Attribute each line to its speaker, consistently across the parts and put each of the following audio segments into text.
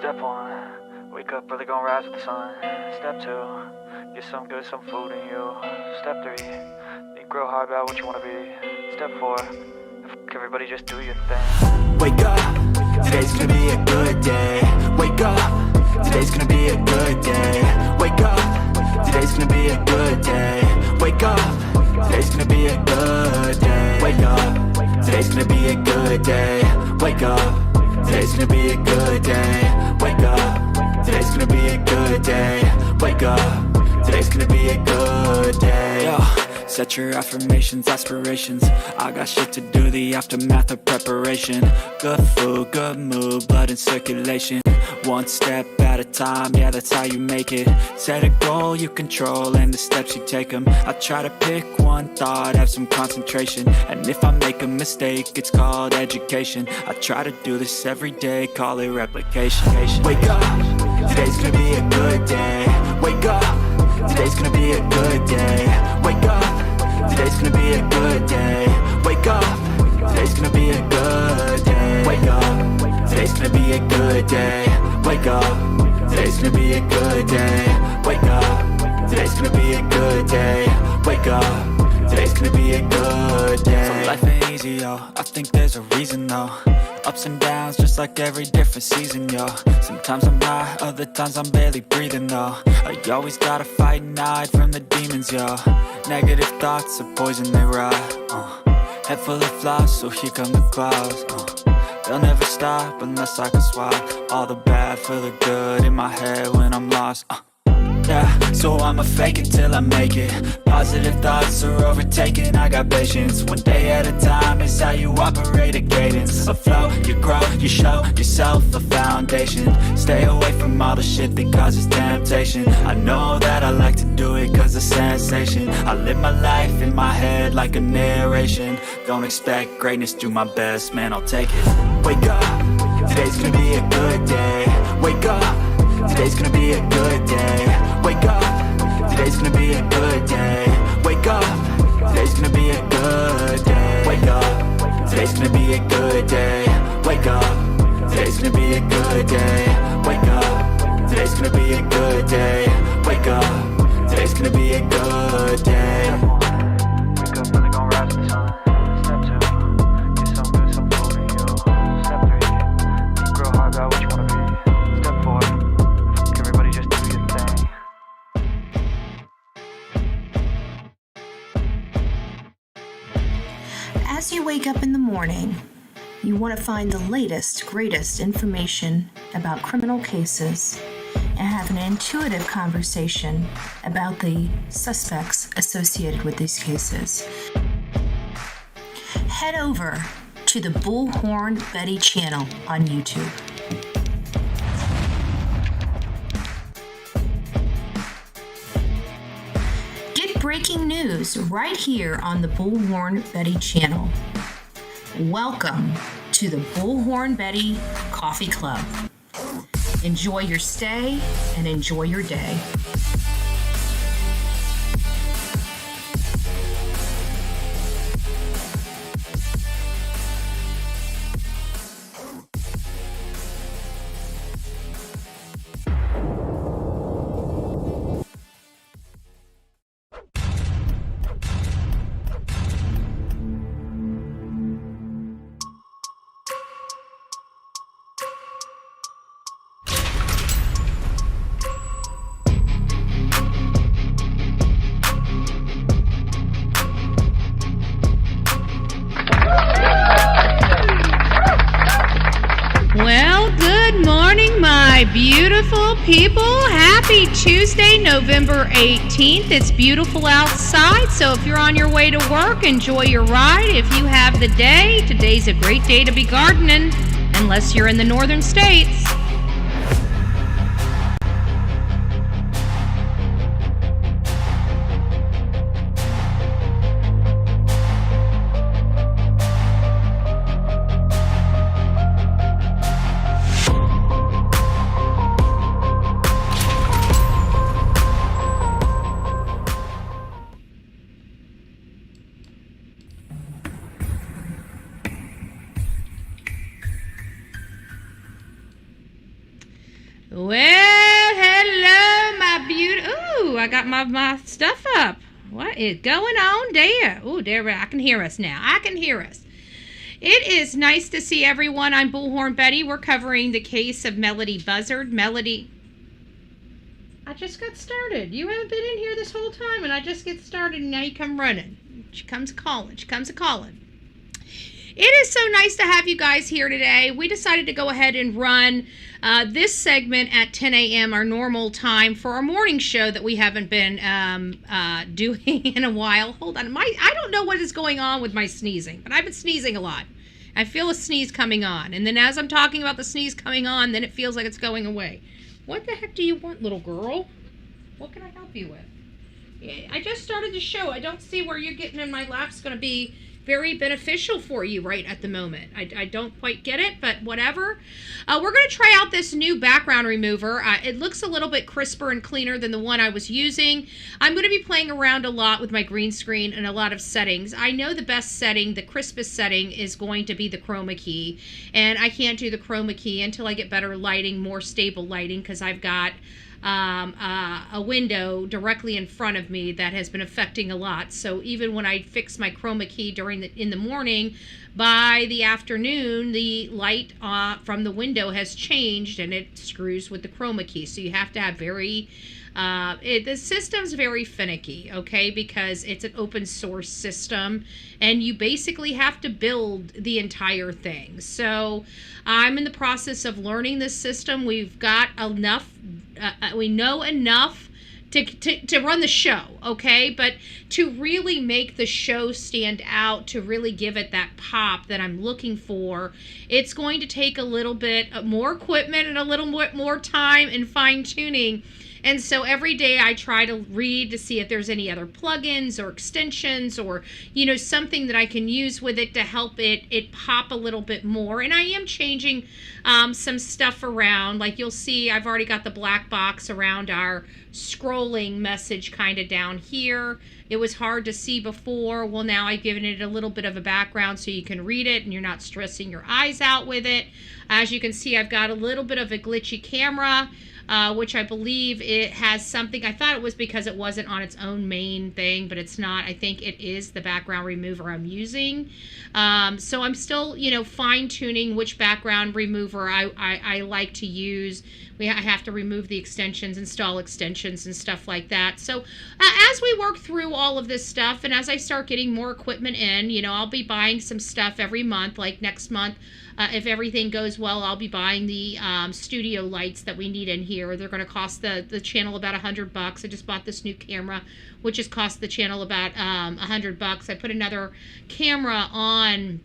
Speaker 1: Step 1, wake up early, gonna rise with the sun. Step 2, get some good, some food in you. Step 3, think real hard about what you wanna be. Step 4, everybody just do your thing.
Speaker 2: Wake up, today's gonna be a good day. Wake up, today's gonna be a good day. Wake up, today's gonna be a good day. Wake up, today's gonna be a good day. Wake up, today's gonna be a good day. Wake up, today's gonna be a good day. Wake up, today's gonna be a good day. Wake up, today's gonna be a good day. Yo. Set your affirmations, aspirations. I got shit to do, the aftermath of preparation. Good food, good mood, blood in circulation. One step at a time, yeah, that's how you make it. Set a goal you control and the steps you take them. I try to pick one thought, have some concentration. And if I make a mistake, it's called education. I try to do this every day, call it replication. Wake up, today's gonna be a good day. Wake up, today's gonna be a good day. Wake up, today's gonna be a good day. Wake up, today's gonna be a good day. Wake up, today's gonna be a good day. Wake up, today's gonna be a good day. Wake up, today's gonna be a good day. Wake up, today's gonna be a good day. So life ain't easy, yo, I think there's a reason though. Ups and downs, just like every different season, yo. Sometimes I'm high, other times I'm barely breathing, though. I always gotta fight and hide from the demons, yo. Negative thoughts are poison, they rot. Head full of flies, so here come the clouds. They'll never stop unless I can swap all the bad for the good in my head when I'm lost. Yeah, so I'ma fake it till I make it. Positive thoughts are overtaken, I got patience. One day at a time is how you operate a cadence. A flow, you grow, you show yourself a foundation. Stay away from all the shit that causes temptation. I know that I like to do it cause it's sensation. I live my life in my head like a narration. Don't expect greatness, do my best, man, I'll take it. Wake up, today's gonna be a good day. Wake up, today's gonna be a good day. Wake up, today's gonna be a good day. Wake up, today's gonna be a good day. Wake up, today's gonna be a good day. Wake up, today's gonna be a good day. Wake up, today's gonna be a good day. Wake up, today's gonna be a good day.
Speaker 1: Wake up early, gonna rise with the sun. Step 2, get some good, some food in you. Step 3, think real hard about what you wanna be. Step 4, everybody just do your thing.
Speaker 3: As you wake up in the morning, you want to find the latest, greatest information about criminal cases and have an intuitive conversation about the suspects associated with these cases. Head over to the Bullhorn Betty channel on YouTube. Breaking news right here on the Bullhorn Betty channel. Welcome to the Bullhorn Betty Coffee Club. Enjoy your stay and enjoy your day.
Speaker 4: Beautiful people, happy Tuesday, November 18th. It's beautiful outside, so if you're on your way to work, enjoy your ride. If you have the day, today's a great day to be gardening, unless you're in the northern states. Well, hello, my beauty. Ooh, I got my stuff up. What is going on there? Ooh, there, I can hear us now. I can hear us. It is nice to see everyone. I'm Bullhorn Betty. We're covering the case of Ashlee Buzzard. Melodee. I just got started. You haven't been in here this whole time, and I just get started, and now you come running. She comes calling. She comes a-calling. It is so nice to have you guys here today. We decided to go ahead and run this segment at 10 a.m., our normal time, for our morning show that we haven't been doing in a while. Hold on. I don't know what is going on with my sneezing, but I've been sneezing a lot. I feel a sneeze coming on, and then as I'm talking about the sneeze coming on, then it feels like it's going away. What the heck do you want, little girl? What can I help you with? I just started the show. I don't see where you're getting in my lap's going to be very beneficial for you right at the moment. I don't quite get it, but whatever. We're going to try out this new background remover. It looks a little bit crisper and cleaner than the one I was using. I'm going to be playing around a lot with my green screen and a lot of settings. I know the best setting, the crispest setting, is going to be the chroma key, and I can't do the chroma key until I get better lighting, more stable lighting, because I've got a window directly in front of me that has been affecting a lot. So even when I fix my chroma key in the morning, by the afternoon the light from the window has changed, and it screws with the chroma key. So you have to have very the system's very finicky, okay, because it's an open source system and you basically have to build the entire thing. So I'm in the process of learning this system. We've got enough, we know enough to run the show, okay? But to really make the show stand out, to really give it that pop that I'm looking for, it's going to take a little bit more equipment and a little more time and fine tuning. And so every day I try to read to see if there's any other plugins or extensions or, you know, something that I can use with it to help it pop a little bit more. And I am changing some stuff around. Like you'll see, I've already got the black box around our scrolling message kind of down here. It was hard to see before. Well, now I've given it a little bit of a background so you can read it and you're not stressing your eyes out with it. As you can see, I've got a little bit of a glitchy camera, which I believe it has something. I thought it was because it wasn't on its own main thing, but it's not. I think it is the background remover I'm using. So I'm still, you know, fine tuning which background remover I like to use. I have to remove the extensions, install extensions and stuff like that. So as we work through all of this stuff and as I start getting more equipment in, you know, I'll be buying some stuff every month. Like next month, if everything goes well, I'll be buying the studio lights that we need in here. They're going to cost the channel about $100. I just bought this new camera, which has cost the channel about $100. I put another camera on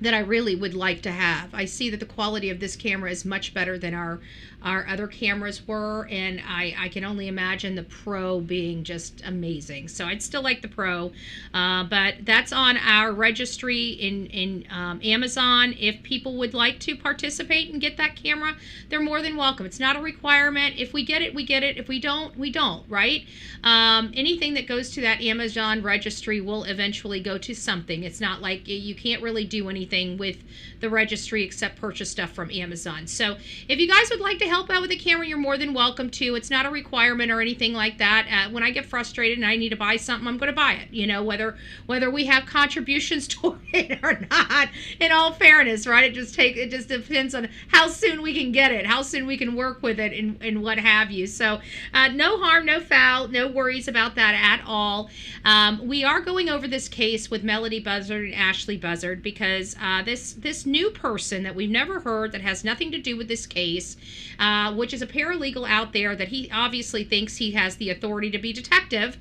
Speaker 4: that I really would like to have. I see that the quality of this camera is much better than our other cameras were, and I can only imagine the Pro being just amazing. So I'd still like the Pro, but that's on our registry in Amazon. If people would like to participate and get that camera, they're more than welcome. It's not a requirement. If we get it, we get it. If we don't, we don't, right? Anything that goes to that Amazon registry will eventually go to something. It's not like you can't really do anything with the registry except purchase stuff from Amazon. So if you guys would like to help out with the camera, you're more than welcome to. It's not a requirement or anything like that. When I get frustrated and I need to buy something, I'm going to buy it, you know, whether we have contributions toward it or not. In all fairness, right? It just depends on how soon we can get it, how soon we can work with it, and what have you. So no harm, no foul, no worries about that at all. We are going over this case with Melodee Buzzard and Ashlee Buzzard because this new person that we've never heard, that has nothing to do with this case, which is a paralegal out there that he obviously thinks he has the authority to be detective,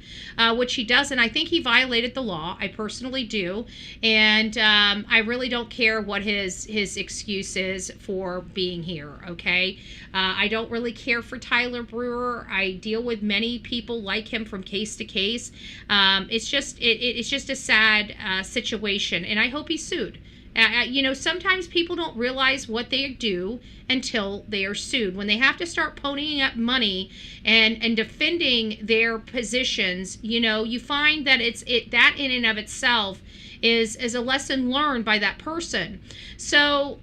Speaker 4: which he doesn't. I think he violated the law. I personally do. And I really don't care what his excuse is for being here, okay? I don't really care for Tyler Brewer. I deal with many people like him from case to case. It's just a sad situation, and I hope he's sued. You know, sometimes people don't realize what they do until they are sued. When they have to start ponying up money and defending their positions, you know, you find that that in and of itself is a lesson learned by that person. So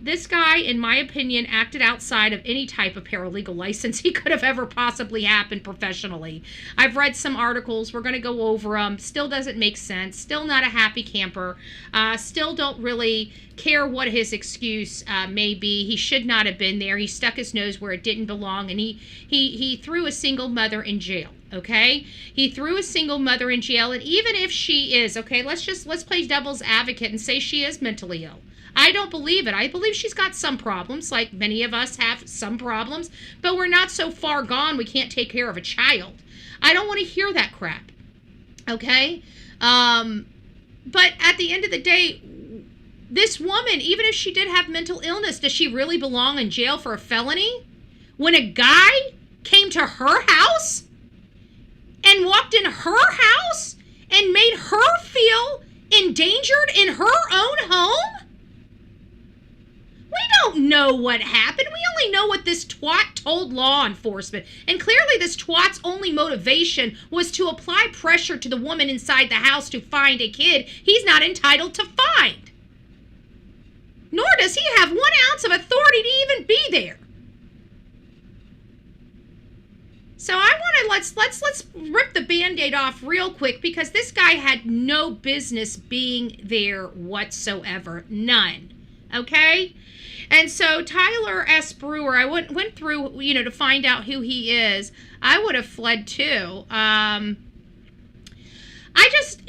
Speaker 4: this guy, in my opinion, acted outside of any type of paralegal license he could have ever possibly happened professionally. I've read some articles. We're going to go over them. Still doesn't make sense. Still not a happy camper. Still don't really care what his excuse may be. He should not have been there. He stuck his nose where it didn't belong, and he threw a single mother in jail. Okay, he threw a single mother in jail, and even if she is, okay, let's play devil's advocate and say she is mentally ill. I don't believe it. I believe she's got some problems, like many of us have some problems, but we're not so far gone we can't take care of a child. I don't want to hear that crap. Okay, but at the end of the day, this woman, even if she did have mental illness, does she really belong in jail for a felony? When a guy came to her house and walked in her house and made her feel endangered in her own home? We don't know what happened. We only know what this twat told law enforcement. And clearly this twat's only motivation was to apply pressure to the woman inside the house to find a kid he's not entitled to find. Nor does he have 1 ounce of authority to even be there. So I want to let's rip the Band-Aid off real quick, because this guy had no business being there whatsoever. None. Okay? And so Tyler S. Brewer, I went through, to find out who he is. I would have fled too. I just,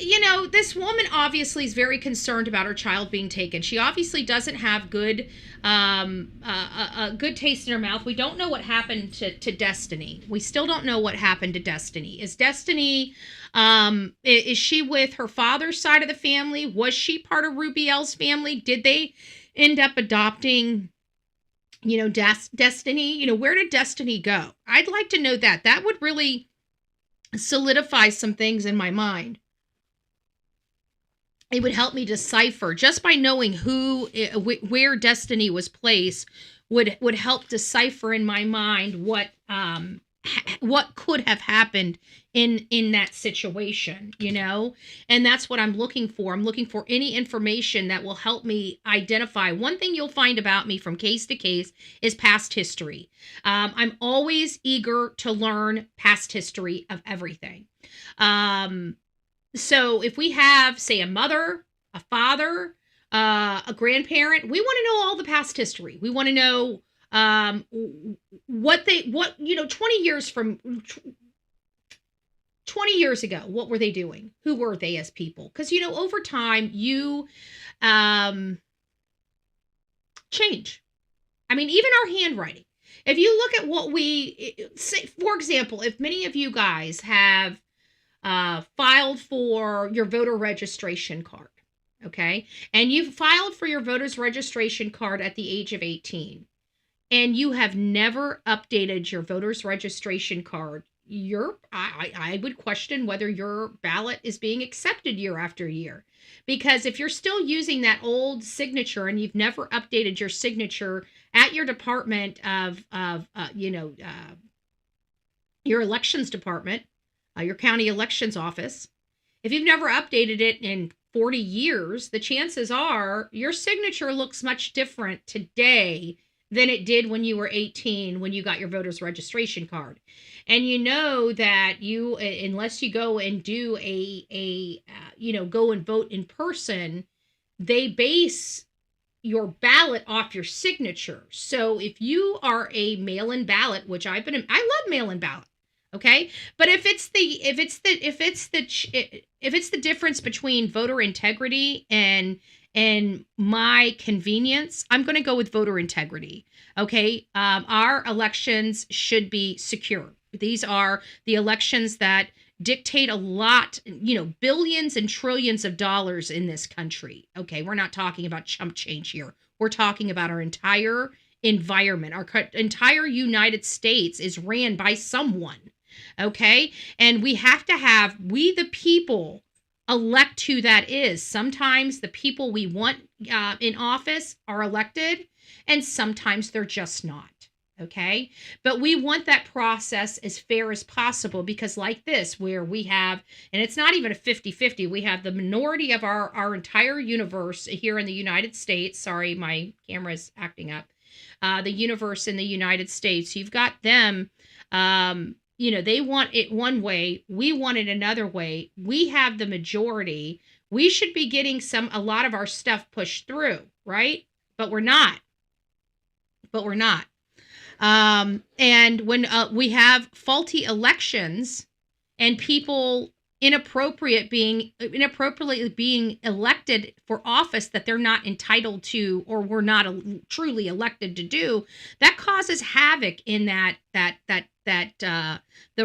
Speaker 4: this woman obviously is very concerned about her child being taken. She obviously doesn't have good taste in her mouth. We don't know what happened to Destiny. We still don't know what happened to Destiny. Is Destiny, is she with her father's side of the family? Was she part of Rubiel's family? Did they end up adopting, Destiny? Where did Destiny go? I'd like to know that. That would really solidify some things in my mind. It would help me decipher, just by knowing where Destiny was placed would help decipher in my mind what could have happened in that situation, and that's what I'm looking for. I'm looking for any information that will help me identify. One thing you'll find about me from case to case is past history. I'm always eager to learn past history of everything. So if we have, say, a mother, a father, a grandparent, we want to know all the past history. We want to know 20 years ago, what were they doing? Who were they as people? Because, over time, you change. I mean, even our handwriting. If you look at what we say, for example, if many of you guys have filed for your voter registration card, okay, and you filed for your voter's registration card at the age of 18, and you have never updated your voter's registration card, I would question whether your ballot is being accepted year after year. Because if you're still using that old signature and you've never updated your signature at your department of your elections department, your county elections office, if you've never updated it in 40 years, the chances are your signature looks much different today than it did when you were 18, when you got your voter's registration card. And that unless you go and do go and vote in person, they base your ballot off your signature. So if you are a mail-in ballot, which I love mail-in ballot, okay? But if it's the difference between voter integrity and my convenience, I'm going to go with voter integrity. Okay. Our elections should be secure. These are the elections that dictate a lot, billions and trillions of dollars in this country. Okay. We're not talking about chump change here. We're talking about our entire environment. Our entire United States is ran by someone. Okay. And we have to we the people elect who that is. Sometimes the people we want in office are elected, and sometimes they're just not. Okay. But we want that process as fair as possible, because like this, where we have, and it's not even a 50-50, we have the minority of our entire universe here in the United States. Sorry, my camera is acting up. The universe in the United States, you've got them, they want it one way. We want it another way. We have the majority. We should be getting a lot of our stuff pushed through, right? But we're not. And when we have faulty elections and people inappropriately being elected for office that they're not entitled to, or were not truly elected to do, that causes havoc in the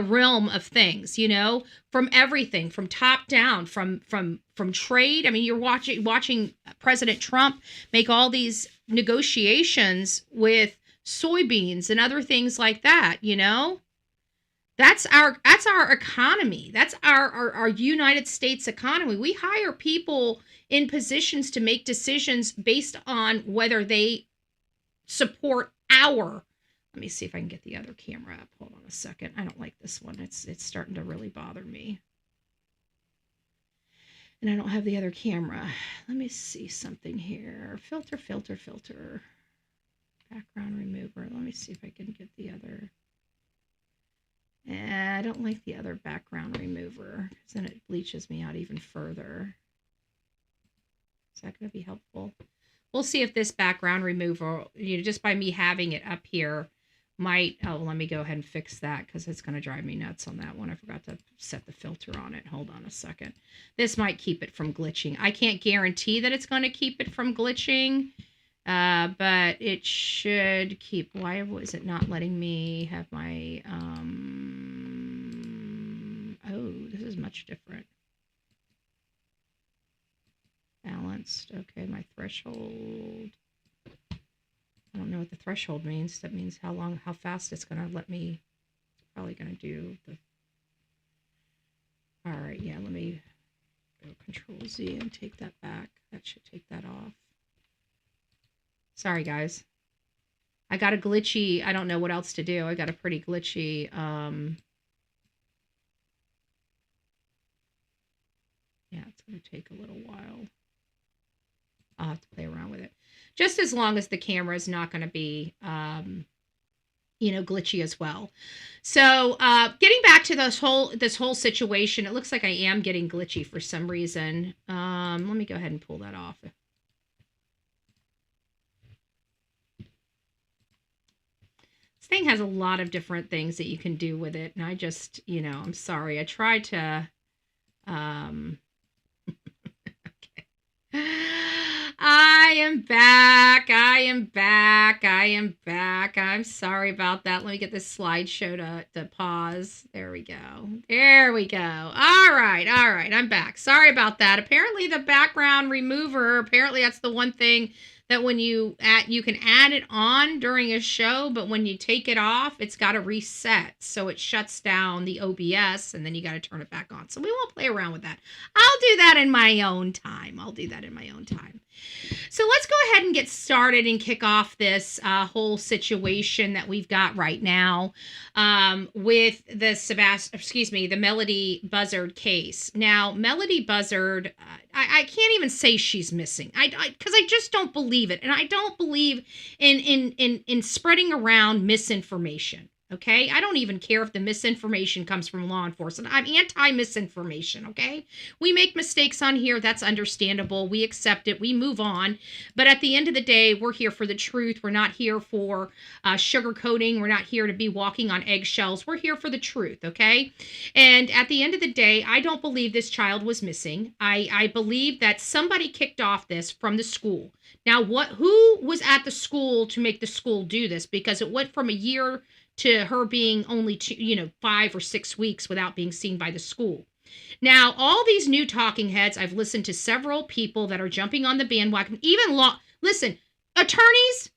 Speaker 4: realm of things, from everything, from top down, from trade. I mean, you're watching President Trump make all these negotiations with soybeans and other things like that. That's our economy. That's our United States economy. We hire people in positions to make decisions based on whether they support let me see if I can get the other camera up. Hold on a second. I don't like this one. It's starting to really bother me. And I don't have the other camera. Let me see something here. Filter. Background remover. Let me see if I can get the other. I don't like the other background remover, because then it bleaches me out even further. Is that going to be helpful? We'll see if this background remover, just by me having it up here, might. Oh, let me go ahead and fix that, because it's going to drive me nuts on that one. I forgot to set the filter on it. Hold on a second. This might keep it from glitching. I can't guarantee that it's going to keep it from glitching. But it should keep. Why was it not letting me have my, oh, this is much different. Balanced. Okay, my threshold. I don't know what the threshold means. That means how fast it's going to let me. It's probably going to do the. All right, yeah, let me go Control Z and take that back. That should take that off. Sorry, guys. I got a glitchy, I don't know what else to do. I got a pretty glitchy, yeah, it's going to take a little while. I'll have to play around with it. Just as long as the camera is not going to be, glitchy as well. So, getting back to this whole situation, it looks like I am getting glitchy for some reason. Let me go ahead and pull that off. This thing has a lot of different things that you can do with it. And I just, I'm sorry. I tried to, okay. I am back. I'm sorry about that. Let me get this slideshow to pause. There we go. All right. I'm back. Sorry about that. Apparently the background remover, that's the one thing that when you can add it on during a show, but when you take it off, it's got to reset. So it shuts down the OBS, and then you got to turn it back on. So we won't play around with that. I'll do that in my own time. So let's go ahead and get started and kick off this whole situation that we've got right now with the Melodee Buzzard case. Now, Melodee Buzzard, I can't even say she's missing. Because I just don't believe it, and I don't believe in spreading around misinformation. Okay, I don't even care if the misinformation comes from law enforcement. I'm anti-misinformation, okay? We make mistakes on here. That's understandable. We accept it. We move on. But at the end of the day, we're here for the truth. We're not here for sugarcoating. We're not here to be walking on eggshells. We're here for the truth, okay? And at the end of the day, I don't believe this child was missing. I believe that somebody kicked off this from the school. Now, who was at the school to make the school do this? Because it went from a year to her being only 5 or 6 weeks without being seen by the school. Now, all these new talking heads, I've listened to several people that are jumping on the bandwagon, even listen, attorneys,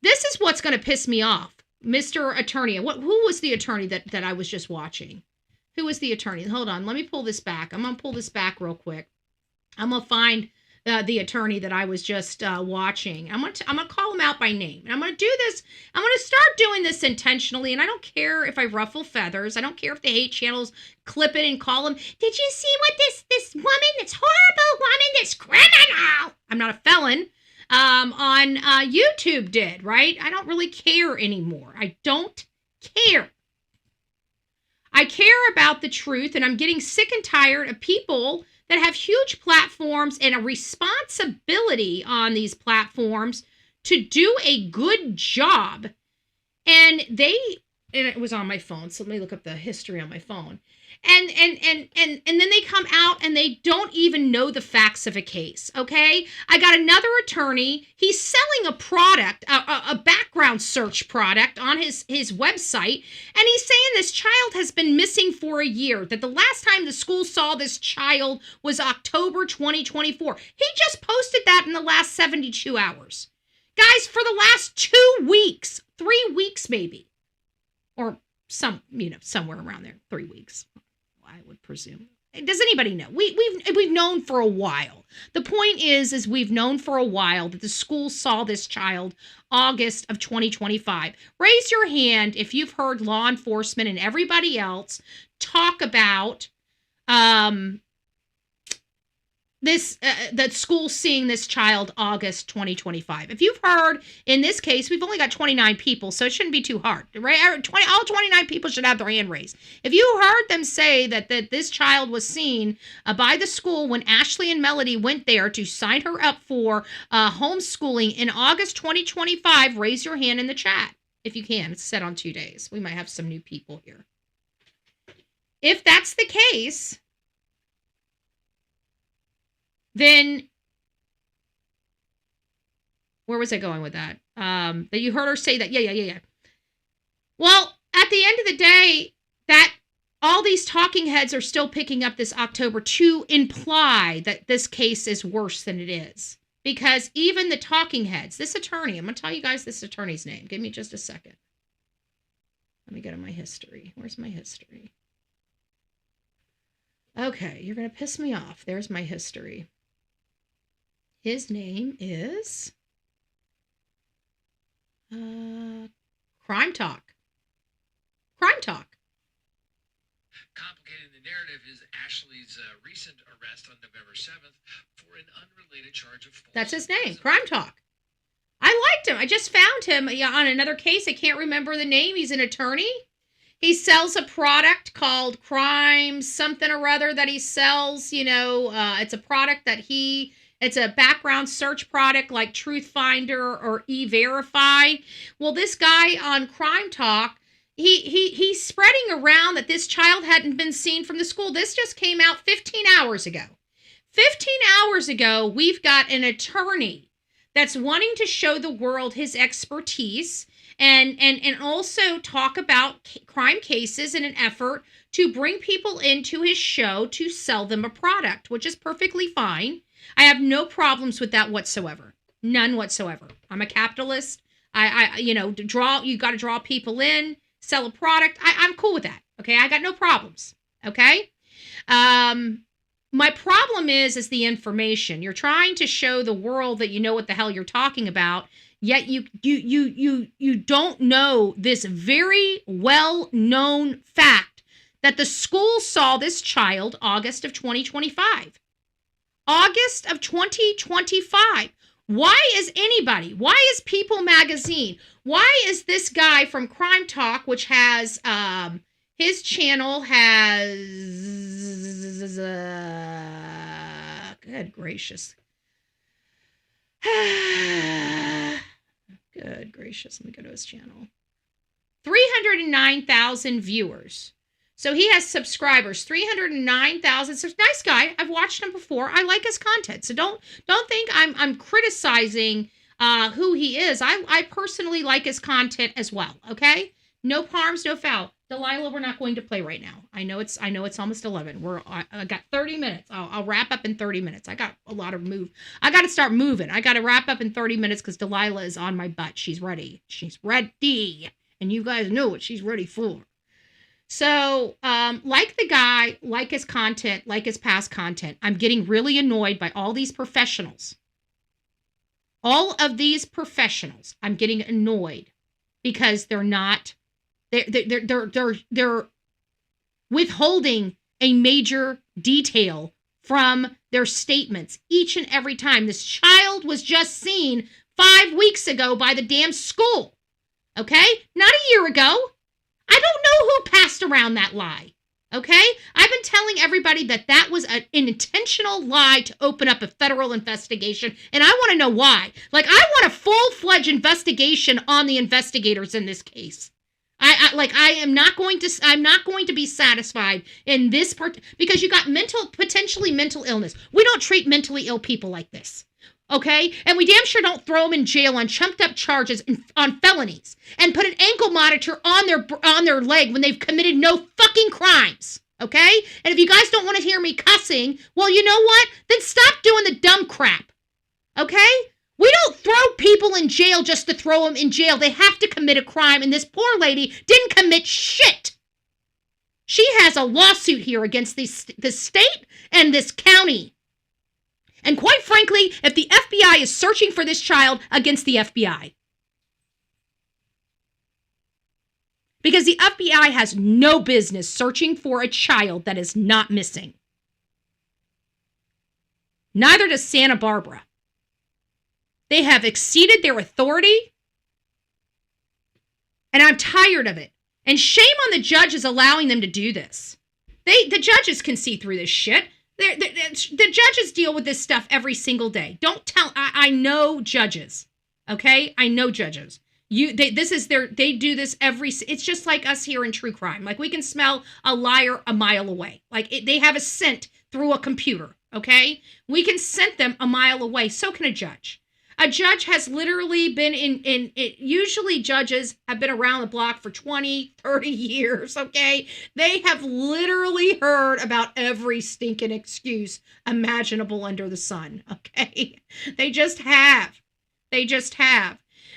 Speaker 4: this is what's going to piss me off. Mr. Attorney, who was the attorney that I was just watching? Who was the attorney? Hold on, let me pull this back. I'm going to pull this back real quick. I'm going to find the attorney that I was just watching. I'm gonna call him out by name, and I'm gonna do this. I'm gonna start doing this intentionally, and I don't care if I ruffle feathers. I don't care if the hate channels clip it and call him. Did you see what this woman, this horrible woman, this criminal? I'm not a felon. On YouTube did, right? I don't really care anymore. I don't care. I care about the truth, and I'm getting sick and tired of people that have huge platforms and a responsibility on these platforms to do a good job. And it was on my phone, so let me look up the history on my phone. And then they come out and they don't even know the facts of a case, okay? I got another attorney. He's selling a product, a background search product on his website, and he's saying this child has been missing for a year, that the last time the school saw this child was October 2024. He just posted that in the last 72 hours. Guys, for the last 2 weeks, 3 weeks maybe, or somewhere around there, 3 weeks. I would presume. Does anybody know? We've known for a while. The point is we've known for a while that the school saw this child August of 2025. Raise your hand if you've heard law enforcement and everybody else talk about that school seeing this child August 2025. If you've heard, in this case, we've only got 29 people, so it shouldn't be too hard, right? All 29 people should have their hand raised. If you heard them say that this child was seen by the school when Ashlee and Melodee went there to sign her up for homeschooling in August 2025, raise your hand in the chat if you can. It's set on 2 days. We might have some new people here. If that's the case, then where was I going with that? That you heard her say that. Yeah. Well, at the end of the day, that all these talking heads are still picking up this October to imply that this case is worse than it is. Because even the talking heads, this attorney, I'm going to tell you guys this attorney's name. Give me just a second. Let me go to my history. Where's my history? Okay, you're going to piss me off. There's my history. His name is Crime Talk. Crime Talk.
Speaker 5: Complicating the narrative is Ashlee's recent arrest on November 7th for an unrelated charge of false.
Speaker 4: That's his name, Crime Talk. I liked him. I just found him on another case. I can't remember the name. He's an attorney. He sells a product called Crime something or other that he sells. It's a product that it's a background search product like Truth Finder or E-Verify. Well, this guy on Crime Talk, he's spreading around that this child hadn't been seen from the school. This just came out 15 hours ago. 15 hours ago, we've got an attorney that's wanting to show the world his expertise and also talk about crime cases in an effort to bring people into his show to sell them a product, which is perfectly fine. I have no problems with that whatsoever. None whatsoever. I'm a capitalist. You got to draw people in, sell a product. I'm cool with that. Okay. I got no problems. Okay. My problem is the information. You're trying to show the world that you know what the hell you're talking about, yet you don't know this very well-known fact that the school saw this child August of 2025. August of 2025. Why is People Magazine, why is this guy from Crime Talk, which has, his channel has, good gracious. Good gracious, let me go to his channel. 309,000 viewers. So he has subscribers, 309,000. So nice guy. I've watched him before. I like his content. So don't think I'm criticizing who he is. I personally like his content as well. Okay, no harms, no foul. Delilah, we're not going to play right now. I know it's almost 11. I got 30 minutes. I'll wrap up in 30 minutes. I got a lot of move. I got to start moving. I got to wrap up in 30 minutes because Delilah is on my butt. She's ready. She's ready, and you guys know what she's ready for. So, like the guy, like his content, like his past content, I'm getting really annoyed by all these professionals. All of these professionals, I'm getting annoyed because they're withholding a major detail from their statements each and every time. This child was just seen 5 weeks ago by the damn school. Okay? Not a year ago. I don't know who passed around that lie. Okay? I've been telling everybody that was an intentional lie to open up a federal investigation, and I want to know why. Like, I want a full-fledged investigation on the investigators in this case. I'm not going to be satisfied in this part, because you got potentially mental illness. We don't treat mentally ill people like this. Okay? And we damn sure don't throw them in jail on chumped up charges on felonies and put an ankle monitor on their leg when they've committed no fucking crimes. Okay? And if you guys don't want to hear me cussing, well, you know what? Then stop doing the dumb crap. Okay? We don't throw people in jail just to throw them in jail. They have to commit a crime, and this poor lady didn't commit shit. She has a lawsuit here against the state and this county. And quite frankly, if the FBI is searching for this child, against the FBI. Because the FBI has no business searching for a child that is not missing. Neither does Santa Barbara. They have exceeded their authority, and I'm tired of it. And shame on the judges allowing them to do this. The judges can see through this shit. The judges deal with this stuff every single day. Don't tell. I know judges. Okay, I know judges. They do this it's just like us here in true crime. Like, we can smell a liar a mile away. Like, they have a scent through a computer. Okay, we can scent them a mile away. So can a judge. A judge has literally been usually judges have been around the block for 20, 30 years, okay? They have literally heard about every stinking excuse imaginable under the sun, okay? They just have.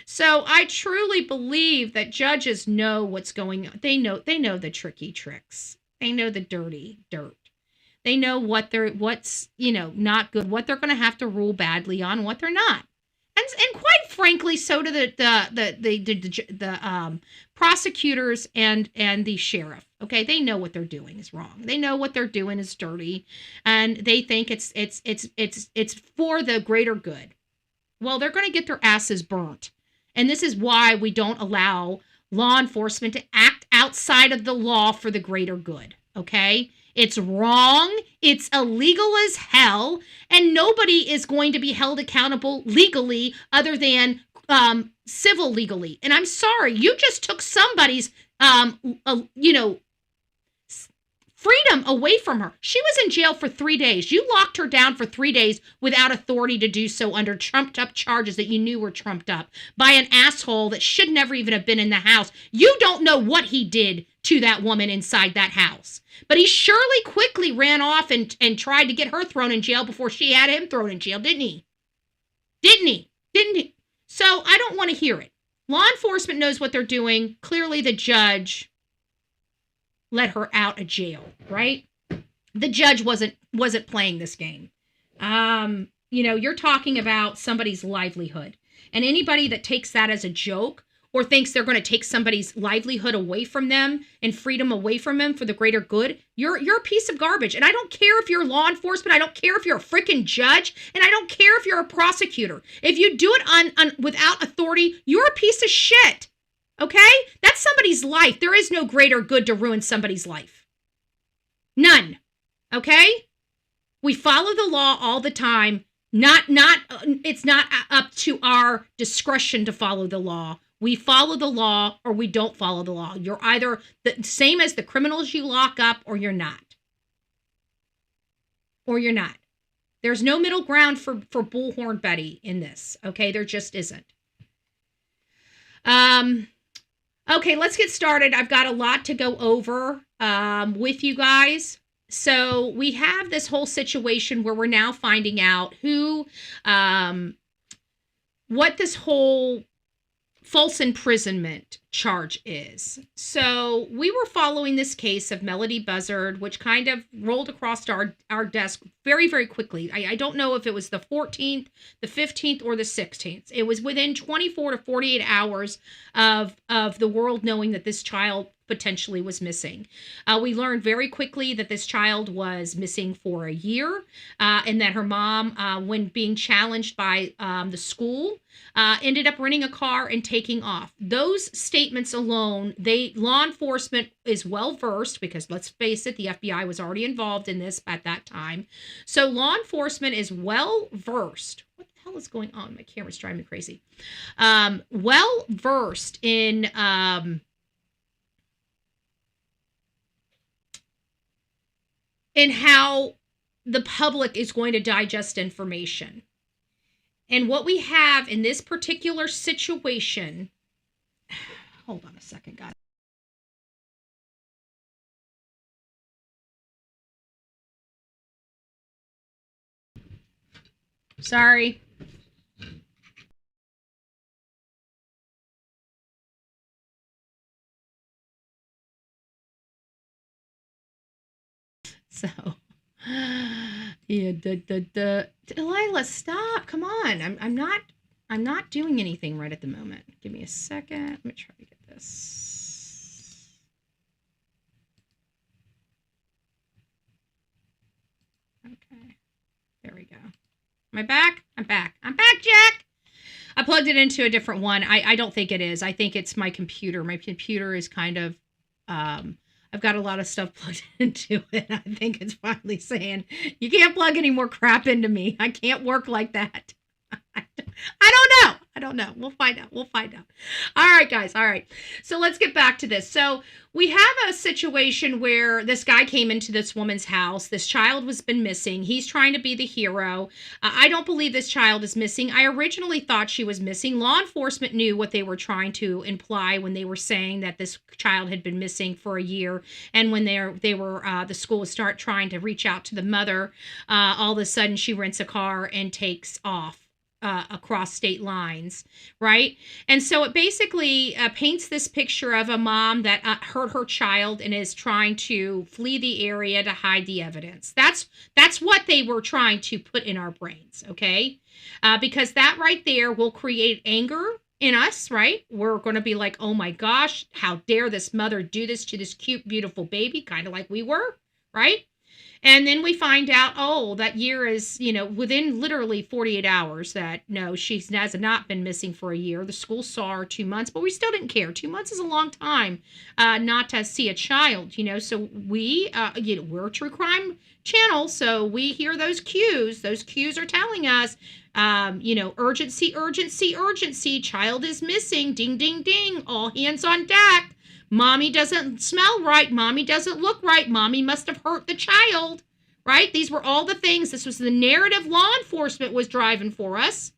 Speaker 4: So I truly believe that judges know what's going on. They know the tricky tricks. They know the dirty dirt. They know what's not good, what they're going to have to rule badly on, what they're not. And quite frankly, so do the prosecutors and the sheriff. Okay, they know what they're doing is wrong. They know what they're doing is dirty, and they think it's for the greater good. Well, they're going to get their asses burnt, and this is why we don't allow law enforcement to act outside of the law for the greater good. Okay. It's wrong, it's illegal as hell, and nobody is going to be held accountable legally other than civil legally. And I'm sorry, you just took somebody's, freedom away from her. She was in jail for 3 days. You locked her down for 3 days without authority to do so under trumped up charges that you knew were trumped up by an asshole that should never even have been in the house. You don't know what he did to that woman inside that house. But he surely quickly ran off and tried to get her thrown in jail before she had him thrown in jail, didn't he? Didn't he? So I don't want to hear it. Law enforcement knows what they're doing. Clearly the judge let her out of jail, right? The judge wasn't playing this game. You're talking about somebody's livelihood. And anybody that takes that as a joke or thinks they're going to take somebody's livelihood away from them and freedom away from them for the greater good, you're a piece of garbage. And I don't care if you're law enforcement, I don't care if you're a freaking judge, and I don't care if you're a prosecutor. If you do it on without authority, you're a piece of shit. Okay? That's somebody's life. There is no greater good to ruin somebody's life. None. Okay? We follow the law all the time. It's not up to our discretion to follow the law. We follow the law or we don't follow the law. You're either the same as the criminals you lock up or you're not. Or you're not. There's no middle ground for Bullhorn Betty in this. Okay? There just isn't. Okay, let's get started. I've got a lot to go over with you guys. So we have this whole situation where we're now finding out what this whole false imprisonment charge is. So we were following this case of Melodee Buzzard, which kind of rolled across our desk very, very quickly. I don't know if it was the 14th, the 15th, or the 16th. It was within 24 to 48 hours of the world knowing that this child potentially was missing. We learned very quickly that this child was missing for a year, and that her mom, when being challenged by the school, ended up renting a car and taking off. Those statements alone, law enforcement is well versed, because let's face it, the FBI was already involved in this at that time. So law enforcement is well versed. What the hell is going on? My camera's driving me crazy. Well versed in how the public is going to digest information. And what we have in this particular situation, hold on a second, guys. Sorry. So, yeah, Delilah, stop! Come on, I'm not doing anything right at the moment. Give me a second. Let me try to get this. Okay, there we go. Am I back? I'm back. I'm back, Jack. I plugged it into a different one. I don't think it is. I think it's my computer. My computer is kind of I've got a lot of stuff plugged into it. I think it's finally saying, you can't plug any more crap into me. I can't work like that. I don't know. We'll find out. All right, guys. All right. So let's get back to this. So we have a situation where this guy came into this woman's house. This child has been missing. He's trying to be the hero. I don't believe this child is missing. I originally thought she was missing. Law enforcement knew what they were trying to imply when they were saying that this child had been missing for a year. And when the school was trying to reach out to the mother, all of a sudden she rents a car and takes off across state lines, right? And so it basically paints this picture of a mom that hurt her child and is trying to flee the area to hide the evidence. That's what they were trying to put in our brains, okay? Because that right there will create anger in us, right? We're going to be like, oh my gosh, how dare this mother do this to this cute, beautiful baby, kind of like we were, right? And then we find out, oh, that year is, within literally 48 hours that, no, she has not been missing for a year. The school saw her 2 months, but we still didn't care. 2 months is a long time not to see a child, So we, we're a true crime channel, so we hear those cues. Those cues are telling us, urgency, urgency, urgency. Child is missing. Ding, ding, ding. All hands on deck. Mommy doesn't smell right. Mommy doesn't look right. Mommy must have hurt the child, right? These were all the things. This was the narrative law enforcement was driving for us,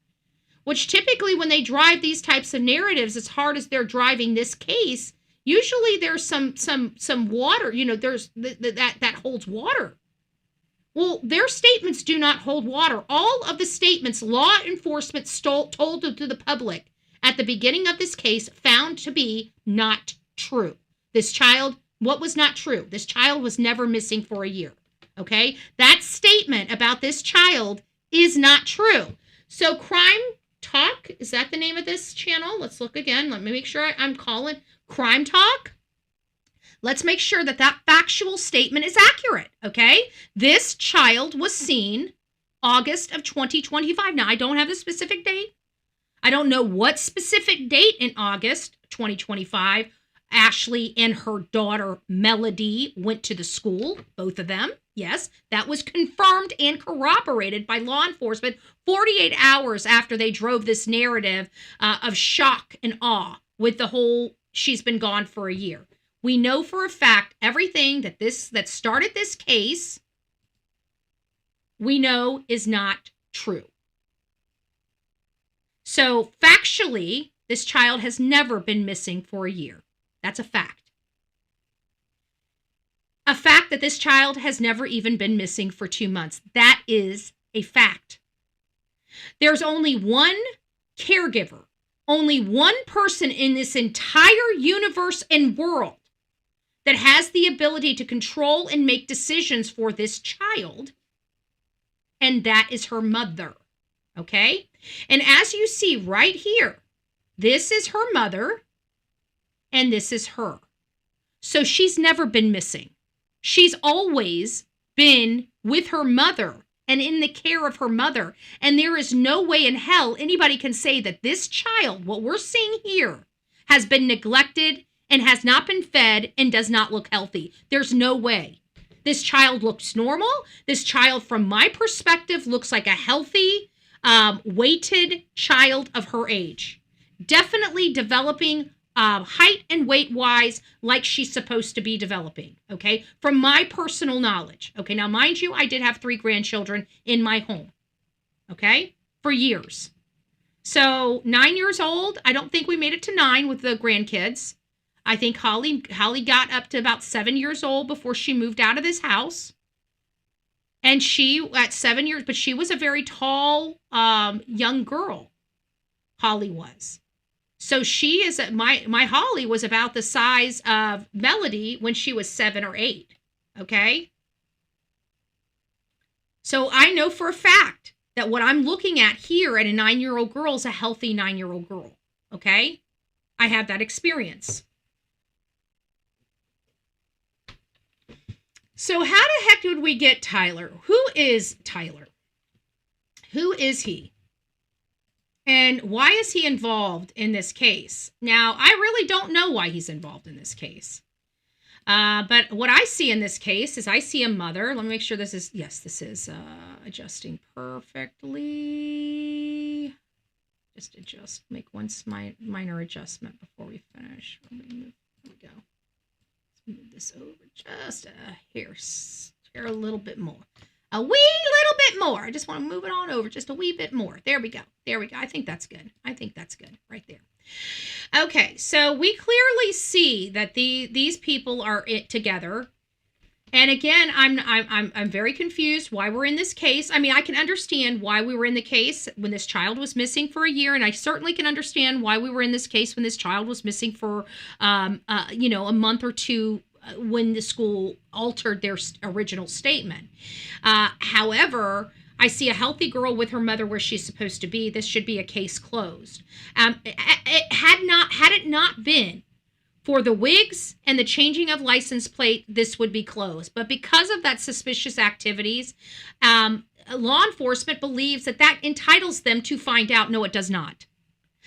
Speaker 4: which typically when they drive these types of narratives, as hard as they're driving this case, usually there's some water, there's that holds water. Well, their statements do not hold water. All of the statements law enforcement told to the public at the beginning of this case found to be not true. This child, what was not true? This child was never missing for a year. Okay? That statement about this child is not true. So Crime Talk, is that the name of this channel? Let's look again. Let me make sure I'm calling Crime Talk. Let's make sure that that factual statement is accurate. Okay? This child was seen August of 2025. Now, I don't have the specific date. I don't know what specific date in August 2025 Ashlee and her daughter Melodee went to the school, both of them. Yes, that was confirmed and corroborated by law enforcement 48 hours after they drove this narrative of shock and awe with the whole she's been gone for a year. We know for a fact everything that started this case, we know is not true. So factually, this child has never been missing for a year. That's a fact. A fact that this child has never even been missing for 2 months. That is a fact. There's only one caregiver only one person in this entire universe and world that has the ability to control and make decisions for this child, and that is her mother, okay? And as you see right here, this is her mother, and this is her. So she's never been missing. She's always been with her mother and in the care of her mother. And there is no way in hell anybody can say that this child, what we're seeing here, has been neglected and has not been fed and does not look healthy. There's no way. This child looks normal. This child, from my perspective, looks like a healthy, weighted child of her age. Definitely developing height and weight wise like she's supposed to be developing, okay? From my personal knowledge. Okay, now mind you, I did have 3 grandchildren in my home, okay? For years. So 9 years old, I don't think we made it to 9 with the grandkids. I think Holly got up to about 7 years old before she moved out of this house. And she, at 7 years, but she was a very tall young girl, Holly was. So she is, my Holly was about the size of Melodee when she was 7 or 8, okay? So I know for a fact that what I'm looking at here at a 9-year-old girl is a healthy 9-year-old girl, okay? I have that experience. So how the heck did we get Tyler? Who is Tyler? Who is he? And why is he involved in this case? Now, I really don't know why he's involved in this case. But what I see in this case is I see a mother. Let me make sure this is, yes, this is adjusting perfectly. Just adjust, make one minor adjustment before we finish. Here we go. Let's move this over just a hair a little bit more. A wee little bit more. I just want to move it on over just a wee bit more. There we go. There we go. I think that's good. I think that's good right there. Okay, so we clearly see that these people are together. And again, I'm very confused why we're in this case. I mean, I can understand why we were in the case when this child was missing for a year, and I certainly can understand why we were in this case when this child was missing for a month or two when the school altered their original statement. However, I see a healthy girl with her mother where she's supposed to be. This should be a case closed. Had it not been for the wigs and the changing of license plate, this would be closed. But because of that suspicious activities, law enforcement believes that entitles them to find out. No, it does not.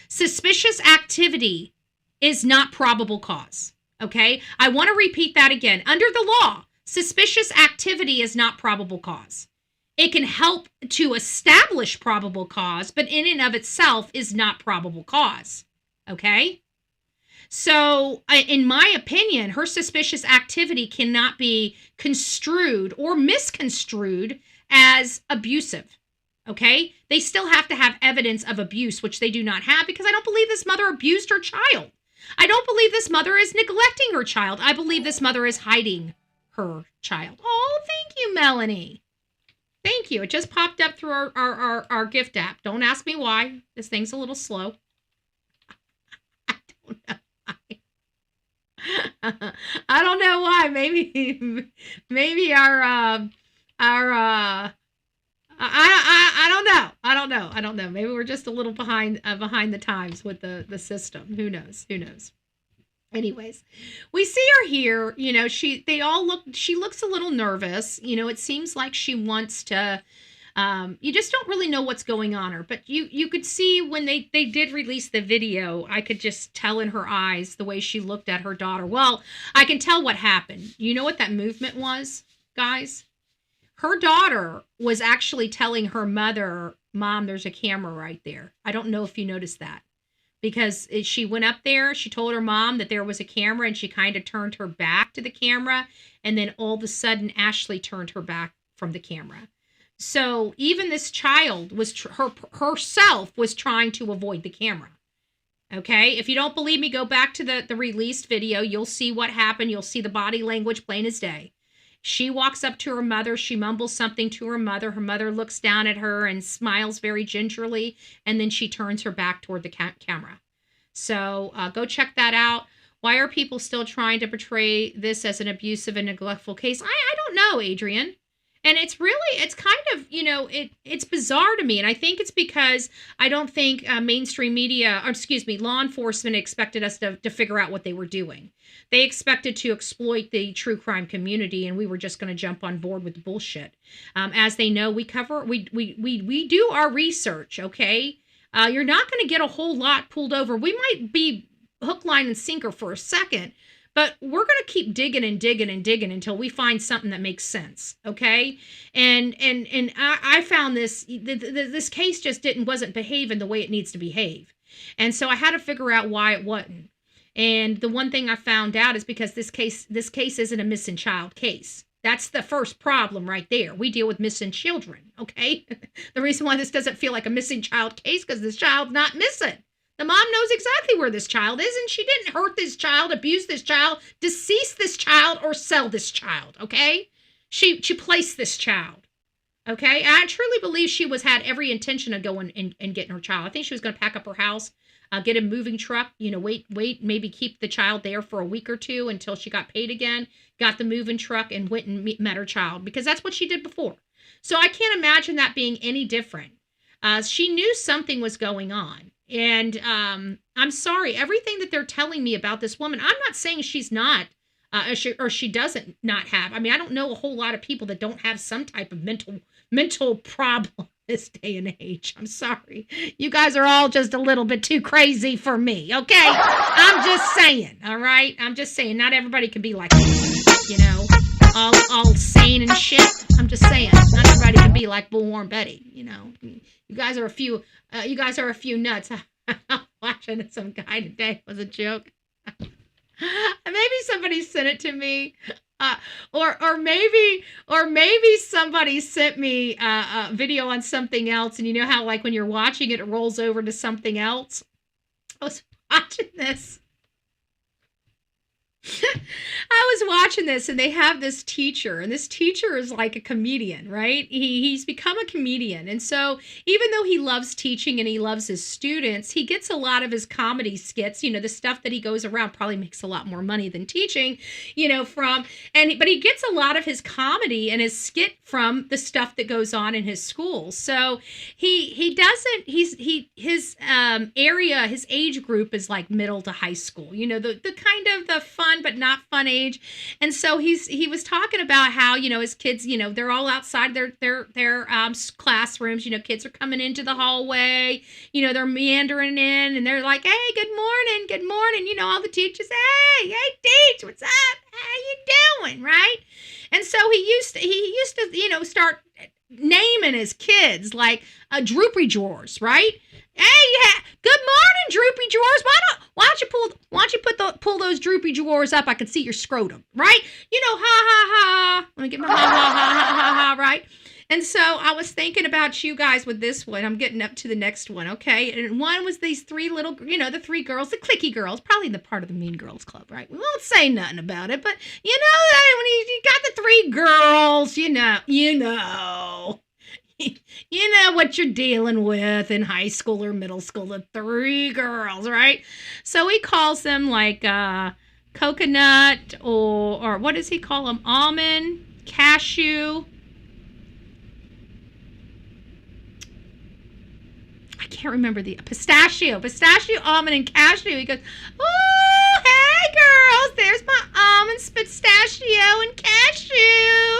Speaker 4: Suspicious activity is not probable cause. Okay, I want to repeat that again. Under the law, suspicious activity is not probable cause. It can help to establish probable cause, but in and of itself is not probable cause. Okay? So, in my opinion, her suspicious activity cannot be construed or misconstrued as abusive. Okay? They still have to have evidence of abuse, which they do not have, because I don't believe this mother abused her child. I don't believe this mother is neglecting her child. I believe this mother is hiding her child. Oh, thank you, Melanie. Thank you. It just popped up through our gift app. Don't ask me why. This thing's a little slow. I don't know why. I don't know why. Maybe our I don't know. Maybe we're just a little behind the times with the system. Who knows? Anyways, we see her here. You know, she looks a little nervous. You know, it seems like she wants to, you just don't really know what's going on her. But you could see when they did release the video, I could just tell in her eyes the way she looked at her daughter. Well, I can tell what happened. You know what that movement was, guys? Her daughter was actually telling her mother, Mom, there's a camera right there. I don't know if you noticed that. Because she went up there, she told her mom that there was a camera, and she kind of turned her back to the camera. And then all of a sudden, Ashlee turned her back from the camera. So even this child was herself was trying to avoid the camera. Okay, if you don't believe me, go back to the released video. You'll see what happened. You'll see the body language plain as day. She walks up to her mother. She mumbles something to her mother. Her mother looks down at her and smiles very gingerly. And then she turns her back toward the camera. So go check that out. Why are people still trying to portray this as an abusive and neglectful case? I don't know, Adrian. And it's kind of, it's bizarre to me. And I think it's because I don't think mainstream media, law enforcement expected us to figure out what they were doing. They expected to exploit the true crime community, and we were just going to jump on board with the bullshit. As they know, we do our research, okay? You're not going to get a whole lot pulled over. We might be hook, line, and sinker for a second, but we're going to keep digging and digging and digging until we find something that makes sense, okay? And I found this case just wasn't behaving the way it needs to behave. And so I had to figure out why it wasn't. And the one thing I found out is because this case isn't a missing child case. That's the first problem right there. We deal with missing children, okay? The reason why this doesn't feel like a missing child case because this child's not missing. The mom knows exactly where this child is, and she didn't hurt this child, abuse this child, decease this child, or sell this child, okay? She placed this child, okay? I truly believe she had every intention of going and getting her child. I think she was going to pack up her house, get a moving truck, wait, maybe keep the child there for a week or two until she got paid again, got the moving truck, and went and met her child, because that's what she did before. So I can't imagine that being any different. She knew something was going on. And I'm sorry, everything that they're telling me about this woman, I'm not saying she's not, or she doesn't not have. I mean, I don't know a whole lot of people that don't have some type of mental problem this day and age. I'm sorry. You guys are all just a little bit too crazy for me, okay? I'm just saying, all right? I'm just saying, not everybody can be like me, all sane and shit. I'm just saying, not everybody can be like Bullhorn Betty, You guys are a few nuts. Watching some guy today. It was a joke. Maybe somebody sent it to me. Or maybe somebody sent me a video on something else, and you know how like when you're watching it, it rolls over to something else? I was watching this. I was watching this, and they have this teacher, and this teacher is like a comedian, right? He's become a comedian. And so even though he loves teaching and he loves his students, he gets a lot of his comedy skits, the stuff that he goes around, probably makes a lot more money than teaching, but he gets a lot of his comedy and his skit from the stuff that goes on in his school. So his area, his age group is like middle to high school, the kind of the fun but not fun age. And so he was talking about how, his kids, they're all outside their classrooms, kids are coming into the hallway, they're meandering in, and they're like, hey, good morning, all the teachers, hey, teach, what's up, how you doing, right? And so he used to start naming his kids like droopy drawers, right? Hey, good morning, droopy drawers. Why don't you pull those droopy drawers up? I can see your scrotum, right? Ha ha ha. Let me get my ha ha ha ha ha ha, right? And so I was thinking about you guys with this one. I'm getting up to the next one, okay? And one was these three little, the three girls, the cliquey girls, probably the part of the Mean Girls Club, right? We won't say nothing about it, but that when you got the three girls, you know what you're dealing with in high school or middle school, the three girls, right? So he calls them like coconut or what does he call them? Almond, cashew. I can't remember the pistachio, almond, and cashew. He goes, oh, hey girls, there's my almonds, pistachio, and cashew.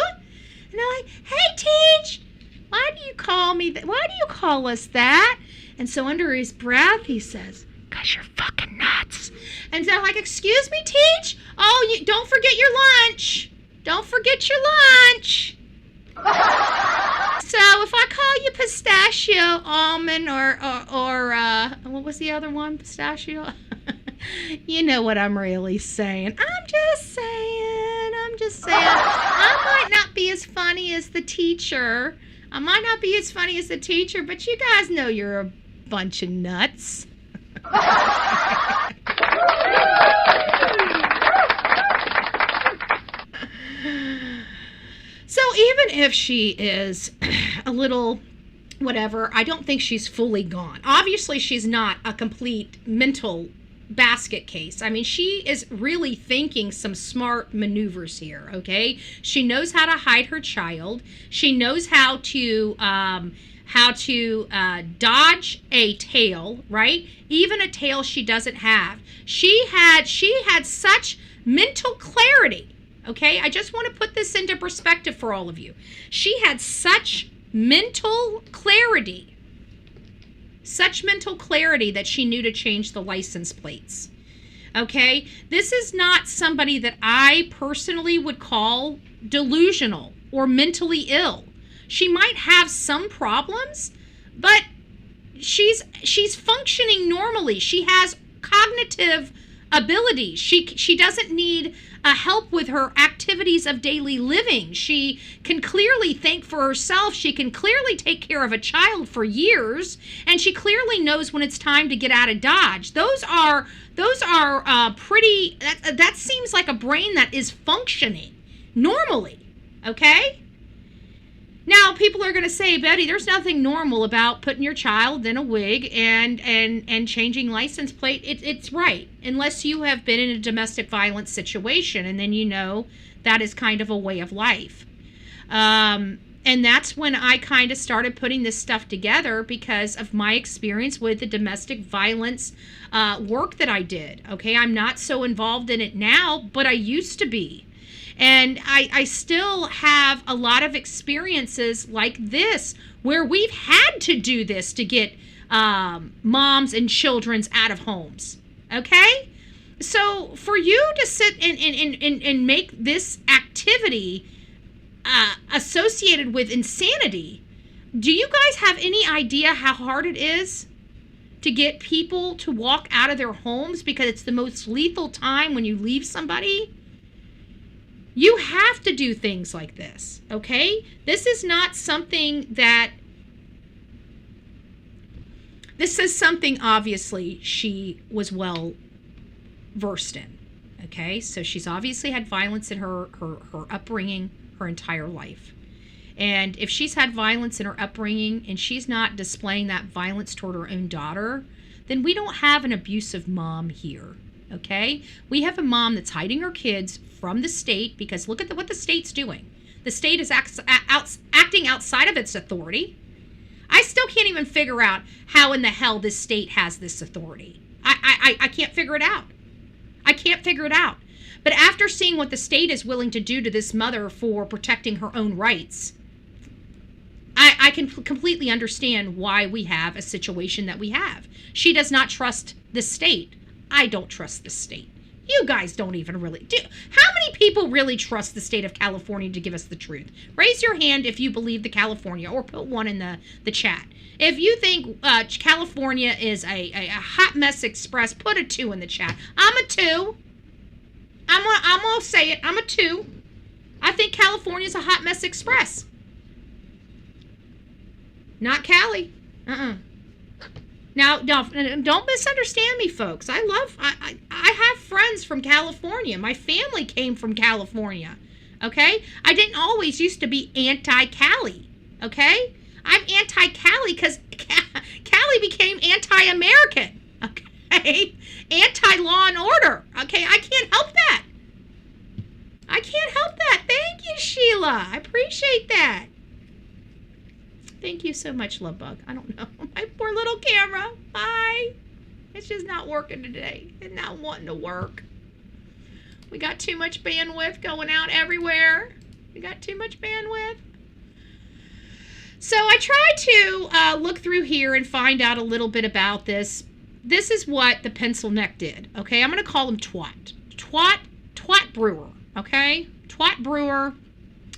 Speaker 4: And I'm like, hey, Teach. Why do you call me that? Why do you call us that? And so under his breath, he says, 'cause you're fucking nuts. And so I'm like, excuse me, Teach? Oh, don't forget your lunch. Don't forget your lunch. So if I call you pistachio, almond, or what was the other one? Pistachio? You know what I'm really saying. I'm just saying. I might not be as funny as the teacher. But you guys know you're a bunch of nuts. So even if she is a little whatever, I don't think she's fully gone. Obviously, she's not a complete mental basket case. I mean, she is really thinking some smart maneuvers here, okay? She knows how to hide her child. She knows how to dodge a tail, right? Even a tail she doesn't have. She had such mental clarity, okay? I just want to put this into perspective for all of you. She had such mental clarity that she knew to change the license plates. Okay? This is not somebody that I personally would call delusional or mentally ill. She might have some problems, but she's functioning normally. She has cognitive abilities. She doesn't need help with her activities of daily living. She can clearly think for herself. She can clearly take care of a child for years, and she clearly knows when it's time to get out of Dodge. Those are pretty. That seems like a brain that is functioning normally. Okay. Now, people are going to say, Betty, there's nothing normal about putting your child in a wig and changing license plate. It's right, unless you have been in a domestic violence situation, and then you know that is kind of a way of life. And that's when I kind of started putting this stuff together because of my experience with the domestic violence work that I did. Okay, I'm not so involved in it now, but I used to be. And I still have a lot of experiences like this where we've had to do this to get moms and children out of homes. Okay? So for you to sit and make this activity associated with insanity, do you guys have any idea how hard it is to get people to walk out of their homes because it's the most lethal time when you leave somebody? You have to do things like this, okay? This is not something that... This is something, obviously, she was well versed in, okay? So she's obviously had violence in her upbringing her entire life. And if she's had violence in her upbringing and she's not displaying that violence toward her own daughter, then we don't have an abusive mom here, okay? We have a mom that's hiding her kids from the state because look at what the state's doing. The state is acting outside of its authority. I still can't even figure out how in the hell this state has this authority. I can't figure it out. I can't figure it out. But after seeing what the state is willing to do to this mother for protecting her own rights, I can completely understand why we have a situation that we have. She does not trust the state. I don't trust the state. You guys don't even really do. How many people really trust the state of California to give us the truth? Raise your hand if you believe the California, or put one in the chat. If you think California is a hot mess express, put a 2 in the chat. I'm a 2. I'm gonna say it. I'm a 2. I think California's a hot mess express. Not Cali. Now, don't misunderstand me, folks. I have friends from California. My family came from California, okay? I didn't always used to be anti-Cali, okay? I'm anti-Cali because Cali became anti-American, okay? Anti-law and order, okay? I can't help that. I can't help that. Thank you, Sheila. I appreciate that. Thank you so much, Lovebug. I don't know. My poor little camera. Bye. It's just not working today. It's not wanting to work. We got too much bandwidth going out everywhere. We got too much bandwidth. So I tried to look through here and find out a little bit about this. This is what the pencil neck did. Okay, I'm going to call him Twat. Twat Brewer. Okay? Twat Brewer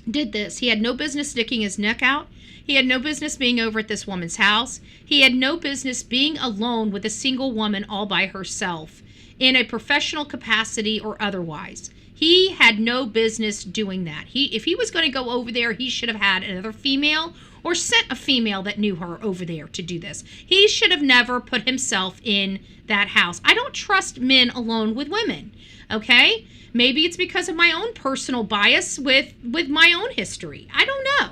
Speaker 4: did this. He had no business sticking his neck out. He had no business being over at this woman's house. He had no business being alone with a single woman all by herself in a professional capacity or otherwise. He had no business doing that. If he was going to go over there, he should have had another female or sent a female that knew her over there to do this. He should have never put himself in that house. I don't trust men alone with women, okay? Maybe it's because of my own personal bias with my own history. I don't know.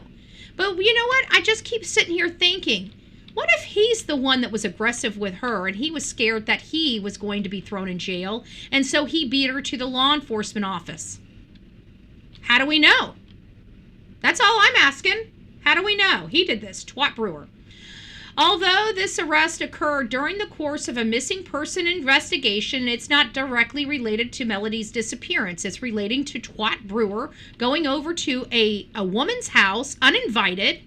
Speaker 4: But you know what? I just keep sitting here thinking, What if he's the one that was aggressive with her and he was scared that he was going to be thrown in jail, and so he beat her to the law enforcement office? How do we know? That's all I'm asking. How do we know? He did this, twat Brewer. Although this arrest occurred during the course of a missing person investigation, it's not directly related to Melodee's disappearance. It's relating to twat Brewer going over to a woman's house uninvited,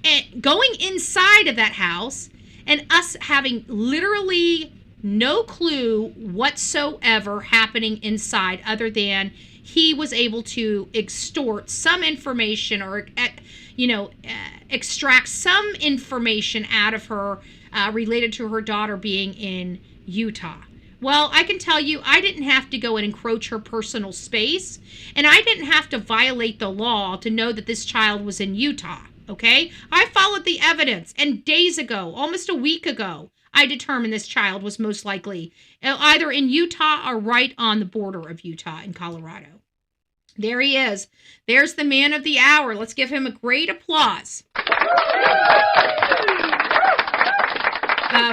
Speaker 4: and going inside of that house, and us having literally no clue whatsoever happening inside, other than he was able to extort some information or extract some information out of her related to her daughter being in Utah. Well, I can tell you, I didn't have to go and encroach her personal space, and I didn't have to violate the law to know that this child was in Utah, okay? I followed the evidence, and days ago, almost a week ago, I determined this child was most likely either in Utah or right on the border of Utah and Colorado. There he is. There's the man of the hour. Let's give him a great applause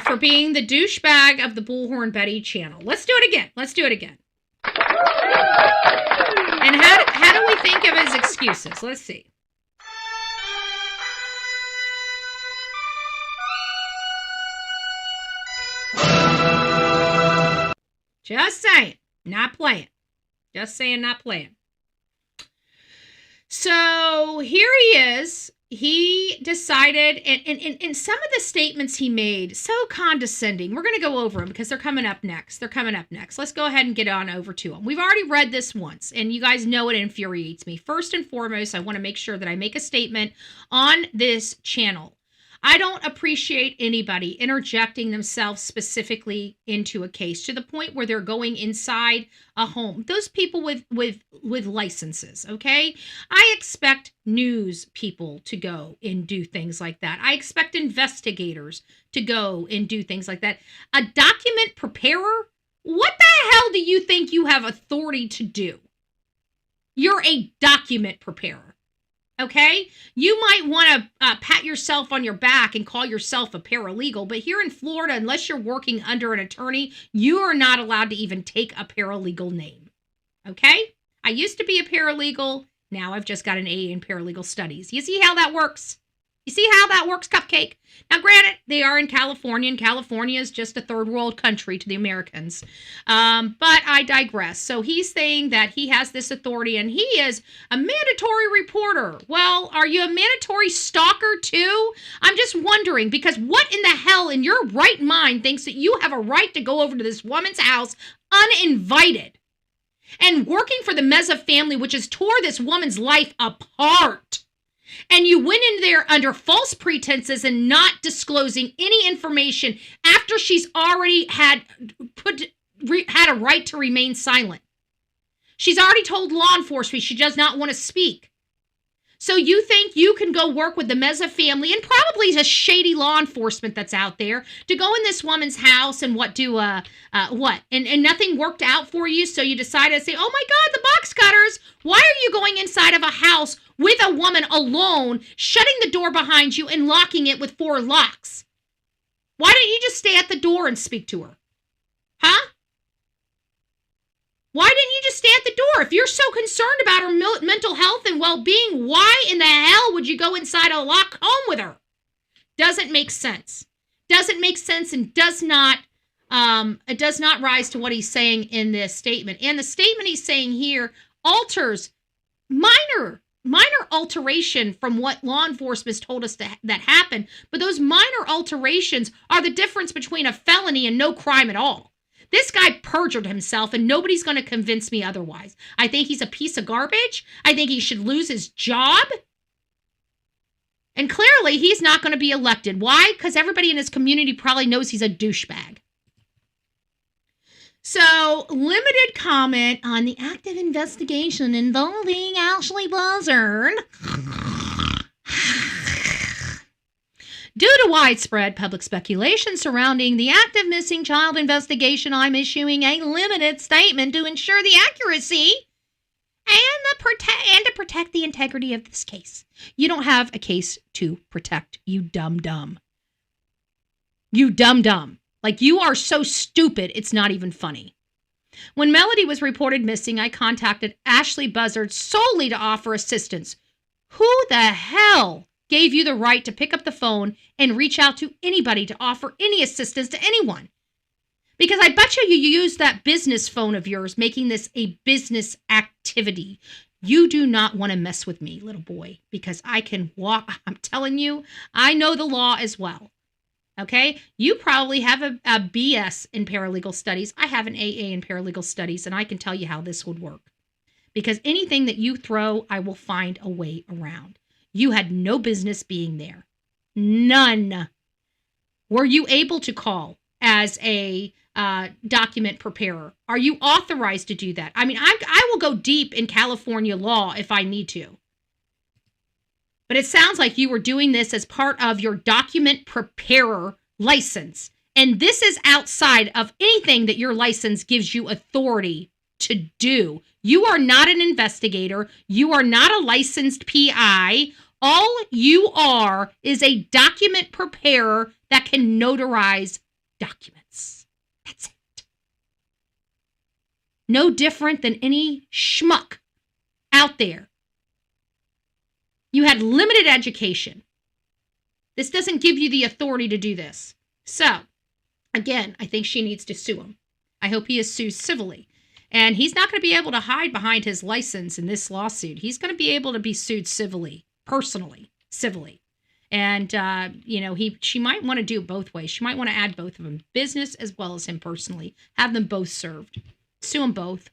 Speaker 4: for being the douchebag of the Bullhorn Betty channel. Let's do it again. And how do we think of his excuses? Let's see. Just saying, not playing. Just saying, not playing. So here he is. He decided, and some of the statements he made, so condescending. We're going to go over them because they're coming up next. Let's go ahead and get on over to them. We've already read this once, and you guys know it infuriates me. First and foremost, I want to make sure that I make a statement on this channel. I don't appreciate anybody interjecting themselves specifically into a case to the point where they're going inside a home. Those people with licenses, okay? I expect news people to go and do things like that. I expect investigators to go and do things like that. A document preparer? What the hell do you think you have authority to do? You're a document preparer. Okay, you might want to pat yourself on your back and call yourself a paralegal, but here in Florida, unless you're working under an attorney, you are not allowed to even take a paralegal name. Okay, I used to be a paralegal. Now I've just got an A in paralegal studies. You see how that works? Cupcake? Now, granted, they are in California, and California is just a third world country to the Americans. But I digress. So he's saying that he has this authority, and he is a mandatory reporter. Well, are you a mandatory stalker too? I'm just wondering, because what in the hell in your right mind thinks that you have a right to go over to this woman's house uninvited and working for the Meza family, which has tore this woman's life apart? And you went in there under false pretenses and not disclosing any information after she's already had a right to remain silent. She's already told law enforcement she does not want to speak. So you think you can go work with the Meza family and probably the shady law enforcement that's out there to go in this woman's house and And nothing worked out for you, so you decided to say, oh my God, the box cutters, why are you going inside of a house with a woman alone, shutting the door behind you and locking it with 4 locks? Why don't you just stay at the door and speak to her? Huh? Why didn't you just stay at the door? If you're so concerned about her mental health and well-being, why in the hell would you go inside a locked home with her? Doesn't make sense. And does not rise to what he's saying in this statement. And the statement he's saying here alters minor alteration from what law enforcement has told us that happened. But those minor alterations are the difference between a felony and no crime at all. This guy perjured himself, and nobody's going to convince me otherwise. I think he's a piece of garbage. I think he should lose his job. And clearly, he's not going to be elected. Why? Because everybody in his community probably knows he's a douchebag. So, limited comment on the active investigation involving Ashlee Buzzard. Due to widespread public speculation surrounding the active missing child investigation, I'm issuing a limited statement to ensure the accuracy and to protect the integrity of this case. You don't have a case to protect, you dumb. You dumb. Like, you are so stupid, it's not even funny. When Melodee was reported missing, I contacted Ashlee Buzzard solely to offer assistance. Who the hell gave you the right to pick up the phone and reach out to anybody to offer any assistance to anyone? Because I bet you use that business phone of yours, making this a business activity. You do not want to mess with me, little boy, because I can walk. I'm telling you, I know the law as well. Okay? You probably have a BS in paralegal studies. I have an AA in paralegal studies, and I can tell you how this would work. Because anything that you throw, I will find a way around. You had no business being there. None. Were you able to call as a document preparer? Are you authorized to do that? I mean, I will go deep in California law if I need to. But it sounds like you were doing this as part of your document preparer license. And this is outside of anything that your license gives you authority to do. You are not an investigator. You are not a licensed PI. All you are is a document preparer that can notarize documents. That's it. No different than any schmuck out there. You had limited education. This doesn't give you the authority to do this. So, again, I think she needs to sue him. I hope he is sued civilly. And he's not going to be able to hide behind his license in this lawsuit. He's going to be able to be sued civilly, personally, civilly. And, she might want to do it both ways. She might want to add both of them, business as well as him personally. Have them both served. Sue them both.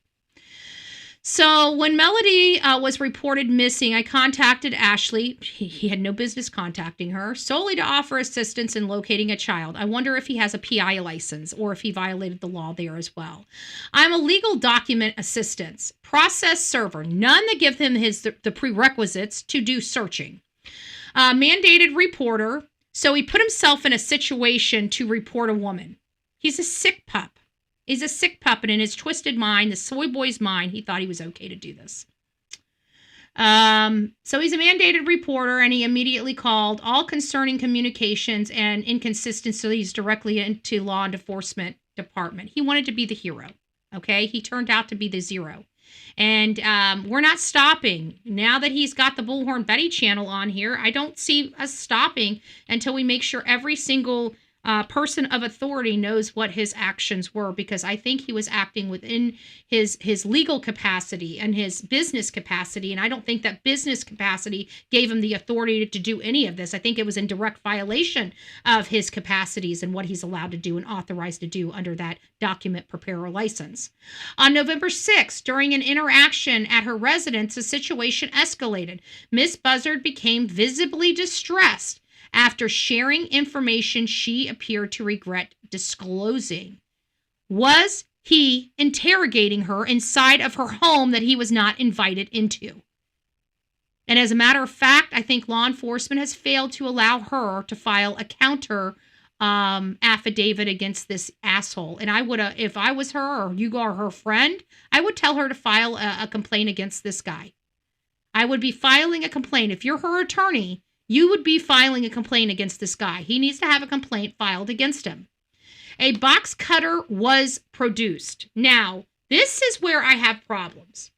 Speaker 4: So when Melodee was reported missing, I contacted Ashlee. He had no business contacting her, solely to offer assistance in locating a child. I wonder if he has a PI license or if he violated the law there as well. I'm a legal document assistance, process server, none that give him the prerequisites to do searching. Mandated reporter, so he put himself in a situation to report a woman. He's a sick pup. He's a sick pup, and in his twisted mind, the soy boy's mind, he thought he was okay to do this. So he's a mandated reporter, and he immediately called all concerning communications and inconsistencies directly into law enforcement department. He wanted to be the hero, okay? He turned out to be the zero. And we're not stopping. Now that he's got the Bullhorn Betty channel on here, I don't see us stopping until we make sure every single person of authority knows what his actions were, because I think he was acting within his legal capacity and his business capacity, and I don't think that business capacity gave him the authority to do any of this. I think it was in direct violation of his capacities and what he's allowed to do and authorized to do under that document preparer license. On November 6th, during an interaction at her residence, the situation escalated. Miss Buzzard became visibly distressed after sharing information she appeared to regret disclosing. Was he interrogating her inside of her home that he was not invited into? And as a matter of fact, I think law enforcement has failed to allow her to file a counter affidavit against this asshole. And I would, if I was her or you are her friend, I would tell her to file a complaint against this guy. I would be filing a complaint. If you're her attorney, you would be filing a complaint against this guy. He needs to have a complaint filed against him. A box cutter was produced. Now, this is where I have problems.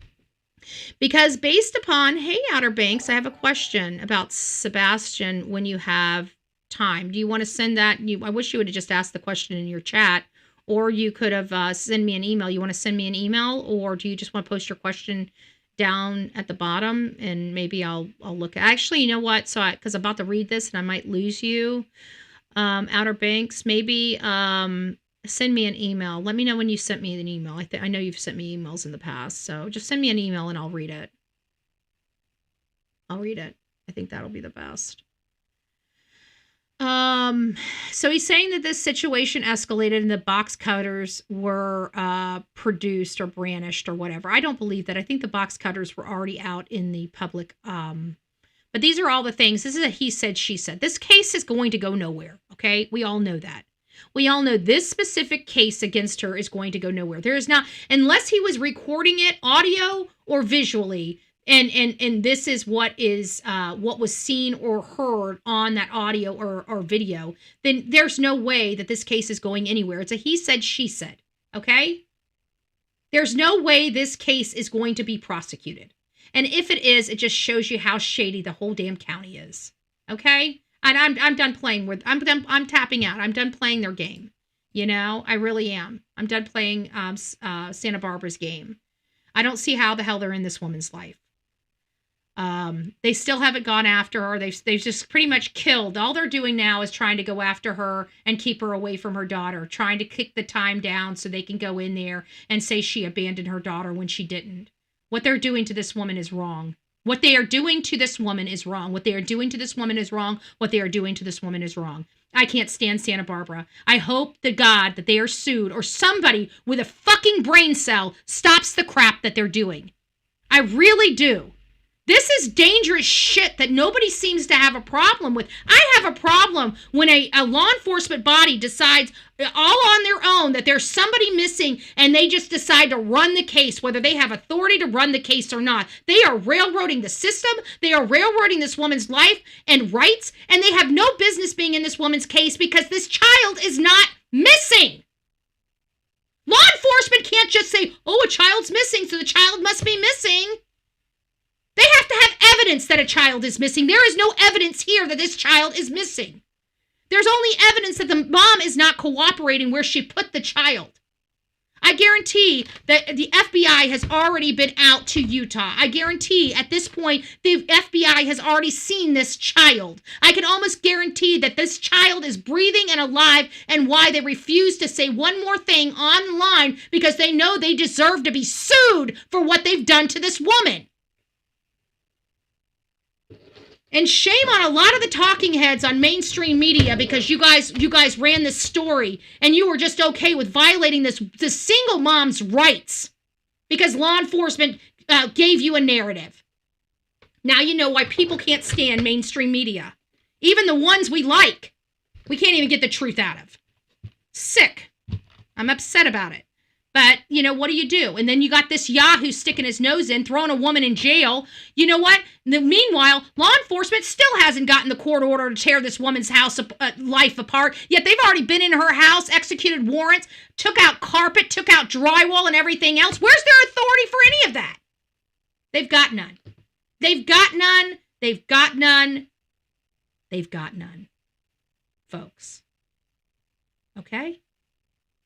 Speaker 4: Because based upon, hey, Outer Banks, I have a question about Sebastian when you have time. Do you want to send that? I wish you would have just asked the question in your chat, or you could have sent me an email. You want to send me an email, or do you just want to post your question down at the bottom, and maybe I'll look at. Actually, you know what? So because I'm about to read this and I might lose you, Outer Banks. Maybe send me an email. Let me know when you sent me an email. I know you've sent me emails in the past, so just send me an email and I'll read it. I think that'll be the best. So he's saying that this situation escalated and the box cutters were produced or brandished or whatever. I don't believe that. I think the box cutters were already out in the public. But these are all the things. This is a he said, she said. This case is going to go nowhere, okay? We all know that. We all know this specific case against her is going to go nowhere. There is not, unless he was recording it audio or visually, and this is what was seen or heard on that audio or video, then there's no way that this case is going anywhere. It's a he said, she said, okay? There's no way this case is going to be prosecuted. And if it is, it just shows you how shady the whole damn county is, okay? And I'm done playing with, I'm tapping out. I'm done playing their game, you know? I really am. I'm done playing Santa Barbara's game. I don't see how the hell they're in this woman's life. They still haven't gone after her. They've just pretty much killed. All they're doing now is trying to go after her and keep her away from her daughter, trying to kick the time down so they can go in there and say she abandoned her daughter when she didn't. What they're doing to this woman is wrong. What they are doing to this woman is wrong. What they are doing to this woman is wrong. What they are doing to this woman is wrong. I can't stand Santa Barbara. I hope to God that they are sued or somebody with a fucking brain cell stops the crap that they're doing. I really do. This is dangerous shit that nobody seems to have a problem with. I have a problem when a law enforcement body decides all on their own that there's somebody missing and they just decide to run the case, whether they have authority to run the case or not. They are railroading the system. They are railroading this woman's life and rights, and they have no business being in this woman's case because this child is not missing. Law enforcement can't just say, oh, a child's missing, so the child must be missing. They have to have evidence that a child is missing. There is no evidence here that this child is missing. There's only evidence that the mom is not cooperating where she put the child. I guarantee that the FBI has already been out to Utah. I guarantee at this point, the FBI has already seen this child. I can almost guarantee that this child is breathing and alive, and why they refuse to say one more thing online because they know they deserve to be sued for what they've done to this woman. And shame on a lot of the talking heads on mainstream media because you guys ran this story and you were just okay with violating this single mom's rights because law enforcement gave you a narrative. Now you know why people can't stand mainstream media. Even the ones we like, we can't even get the truth out of. Sick. I'm upset about it. But, you know, what do? And then you got this Yahoo sticking his nose in, throwing a woman in jail. You know what? Meanwhile, law enforcement still hasn't gotten the court order to tear this woman's life apart. Yet they've already been in her house, executed warrants, took out carpet, took out drywall and everything else. Where's their authority for any of that? They've got none. They've got none. They've got none. They've got none, folks. Okay?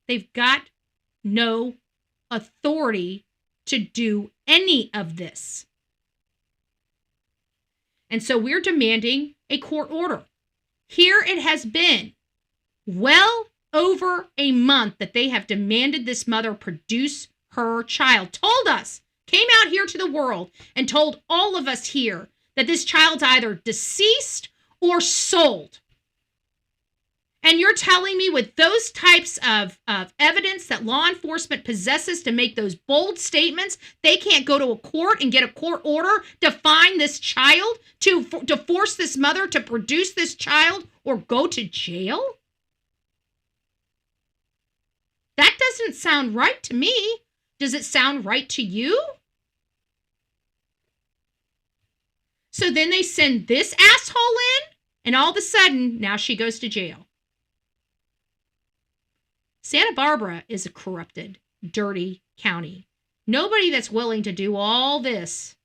Speaker 4: They've got no authority to do any of this. And so we're demanding a court order. Here it has been well over a month that they have demanded this mother produce her child. Told us, came out here to the world and told all of us here that this child's either deceased or sold. And you're telling me with those types of evidence that law enforcement possesses to make those bold statements, they can't go to a court and get a court order to find this child, to force this mother to produce this child or go to jail? That doesn't sound right to me. Does it sound right to you? So then they send this asshole in, and all of a sudden, now she goes to jail. Santa Barbara is a corrupted, dirty county. Nobody that's willing to do all this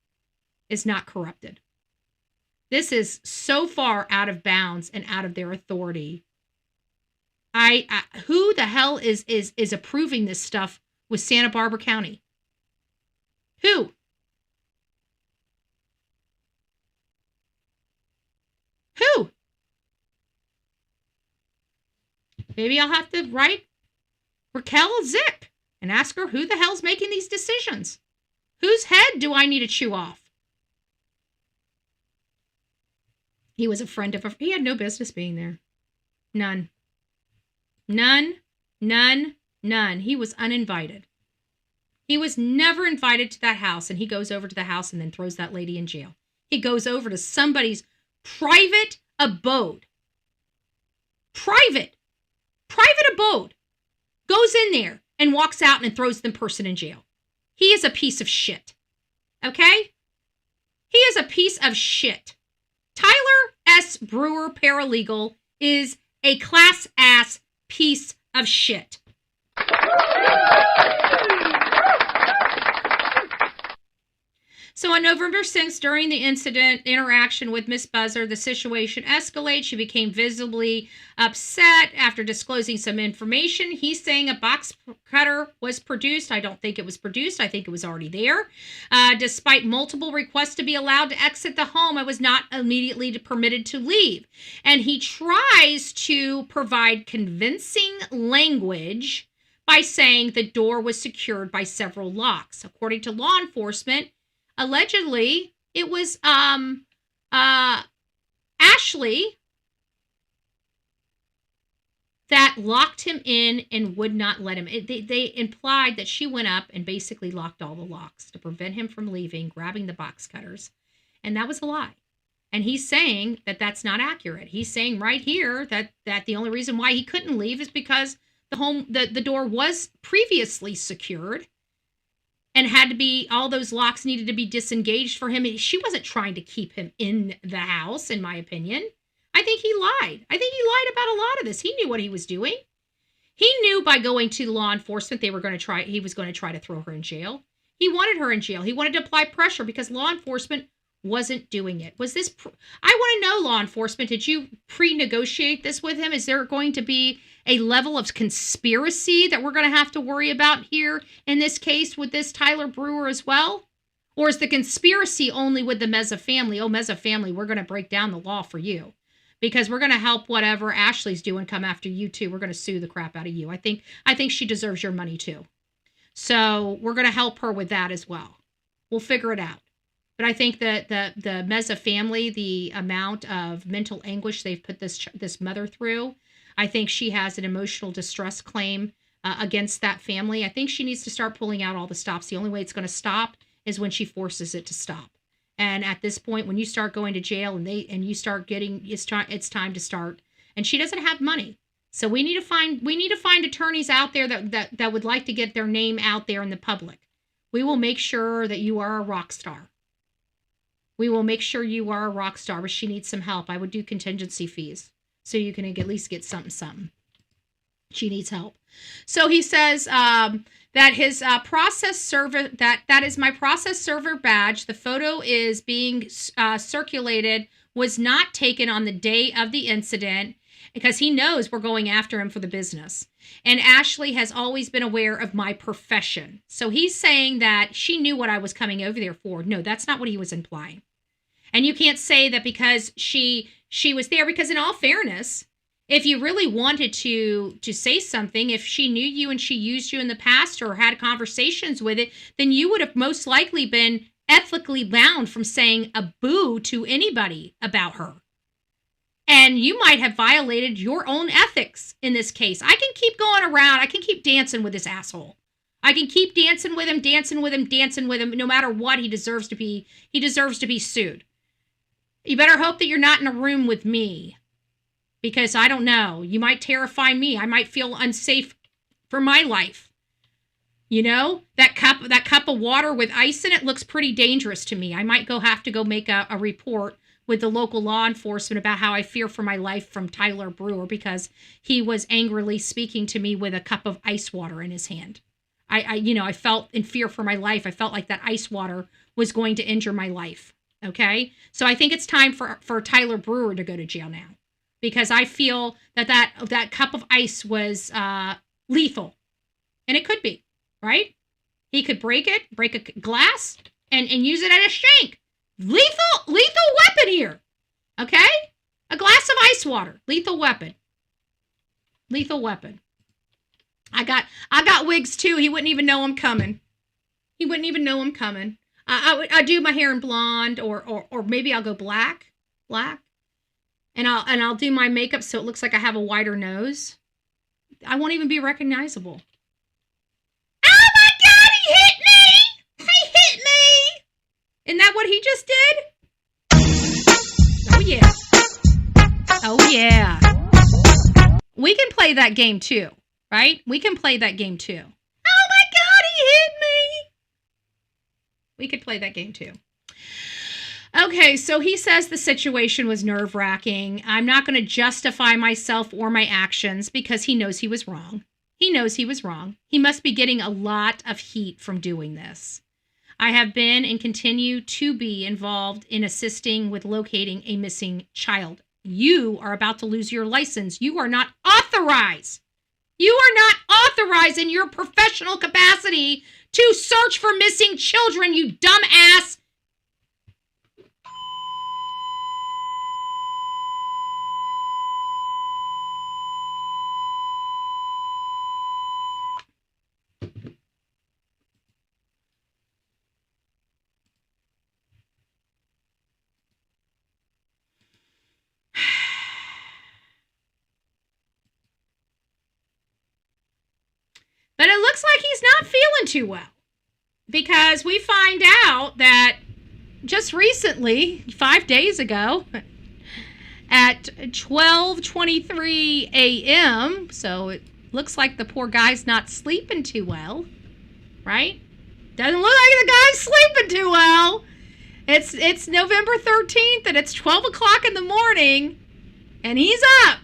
Speaker 4: is not corrupted. This is so far out of bounds and out of their authority. Who the hell is approving this stuff with Santa Barbara County? Who? Who? Maybe I'll have to write Raquel a zip and ask her who the hell's making these decisions. Whose head do I need to chew off? He was a friend of he had no business being there. None. None. None. None. He was uninvited. He was never invited to that house, and he goes over to the house and then throws that lady in jail. He goes over to somebody's private abode. Private abode. Goes in there and walks out and throws the person in jail. He is a piece of shit. Okay? He is a piece of shit. Tyler S. Brewer, paralegal, is a class-ass piece of shit. So on November 6th, during the interaction with Miss Buzzard, the situation escalates. She became visibly upset after disclosing some information. He's saying a box cutter was produced. I don't think it was produced. I think it was already there. Despite multiple requests to be allowed to exit the home, I was not immediately permitted to leave. And he tries to provide convincing language by saying the door was secured by several locks. According to law enforcement, allegedly, it was Ashlee that locked him in and would not let him. They implied that she went up and basically locked all the locks to prevent him from leaving, grabbing the box cutters. And that was a lie. And he's saying that that's not accurate. He's saying right here that the only reason why he couldn't leave is because the door was previously secured. And had to be, all those locks needed to be disengaged for him. She wasn't trying to keep him in the house, in my opinion. I think he lied. I think he lied about a lot of this. He knew what he was doing. He knew by going to law enforcement he was going to try to throw her in jail. He wanted her in jail. He wanted to apply pressure because law enforcement wasn't doing it. Was this, I want to know, law enforcement, did you pre-negotiate this with him? Is there going to be a level of conspiracy that we're going to have to worry about here in this case with this Tyler Brewer as well? Or is the conspiracy only with the Meza family? Oh, Meza family, we're going to break down the law for you because we're going to help whatever Ashlee's doing come after you too. We're going to sue the crap out of you. I think she deserves your money too. So we're going to help her with that as well. We'll figure it out. But I think that the Meza family, the amount of mental anguish they've put this mother through, I think she has an emotional distress claim against that family. I think she needs to start pulling out all the stops. The only way it's going to stop is when she forces it to stop. And at this point, when you start going to jail and you start getting, it's time to start. And she doesn't have money, so we need to find attorneys out there that would like to get their name out there in the public. We will make sure that you are a rock star. We will make sure you are a rock star, but she needs some help. I would do contingency fees so you can at least get something. She needs help. So he says that his process server, that is my process server badge. The photo is being circulated, was not taken on the day of the incident because he knows we're going after him for the business. And Ashlee has always been aware of my profession. So he's saying that she knew what I was coming over there for. No, that's not what he was implying. And you can't say that because she was there, because in all fairness, if you really wanted to say something, if she knew you and she used you in the past or had conversations with it, then you would have most likely been ethically bound from saying a boo to anybody about her. And you might have violated your own ethics in this case. I can keep going around. I can keep dancing with this asshole. I can keep dancing with him, no matter what. He deserves to be sued. You better hope that you're not in a room with me, because I don't know. You might terrify me. I might feel unsafe for my life. You know, that cup of water with ice in it looks pretty dangerous to me. I might have to go make a report with the local law enforcement about how I fear for my life from Tyler Brewer because he was angrily speaking to me with a cup of ice water in his hand. I felt in fear for my life. I felt like that ice water was going to injure my life. Okay, so I think it's time for Tyler Brewer to go to jail now, because I feel that cup of ice was lethal, and it could be, right? He could break a glass and use it as a shank. Lethal weapon here, okay? A glass of ice water, lethal weapon. I got wigs too. He wouldn't even know I'm coming. I do my hair in blonde, or maybe I'll go black, and I'll do my makeup so it looks like I have a wider nose. I won't even be recognizable. Oh my God! He hit me! Isn't that what he just did? Oh yeah. We can play that game too, right? Oh my God! He hit me! We could play that game too. Okay, so he says the situation was nerve-wracking. I'm not going to justify myself or my actions because he knows he was wrong. He knows he was wrong. He must be getting a lot of heat from doing this. I have been and continue to be involved in assisting with locating a missing child. You are about to lose your license. You are not authorized. You are not authorized in your professional capacity to search for missing children, you dumbass. But it looks like he's not feeling too well, because we find out that just recently, 5 days ago, at 12:23 a.m., so it looks like the poor guy's not sleeping too well, right? Doesn't look like the guy's sleeping too well. It's November 13th, and it's 12 o'clock in the morning, and he's up,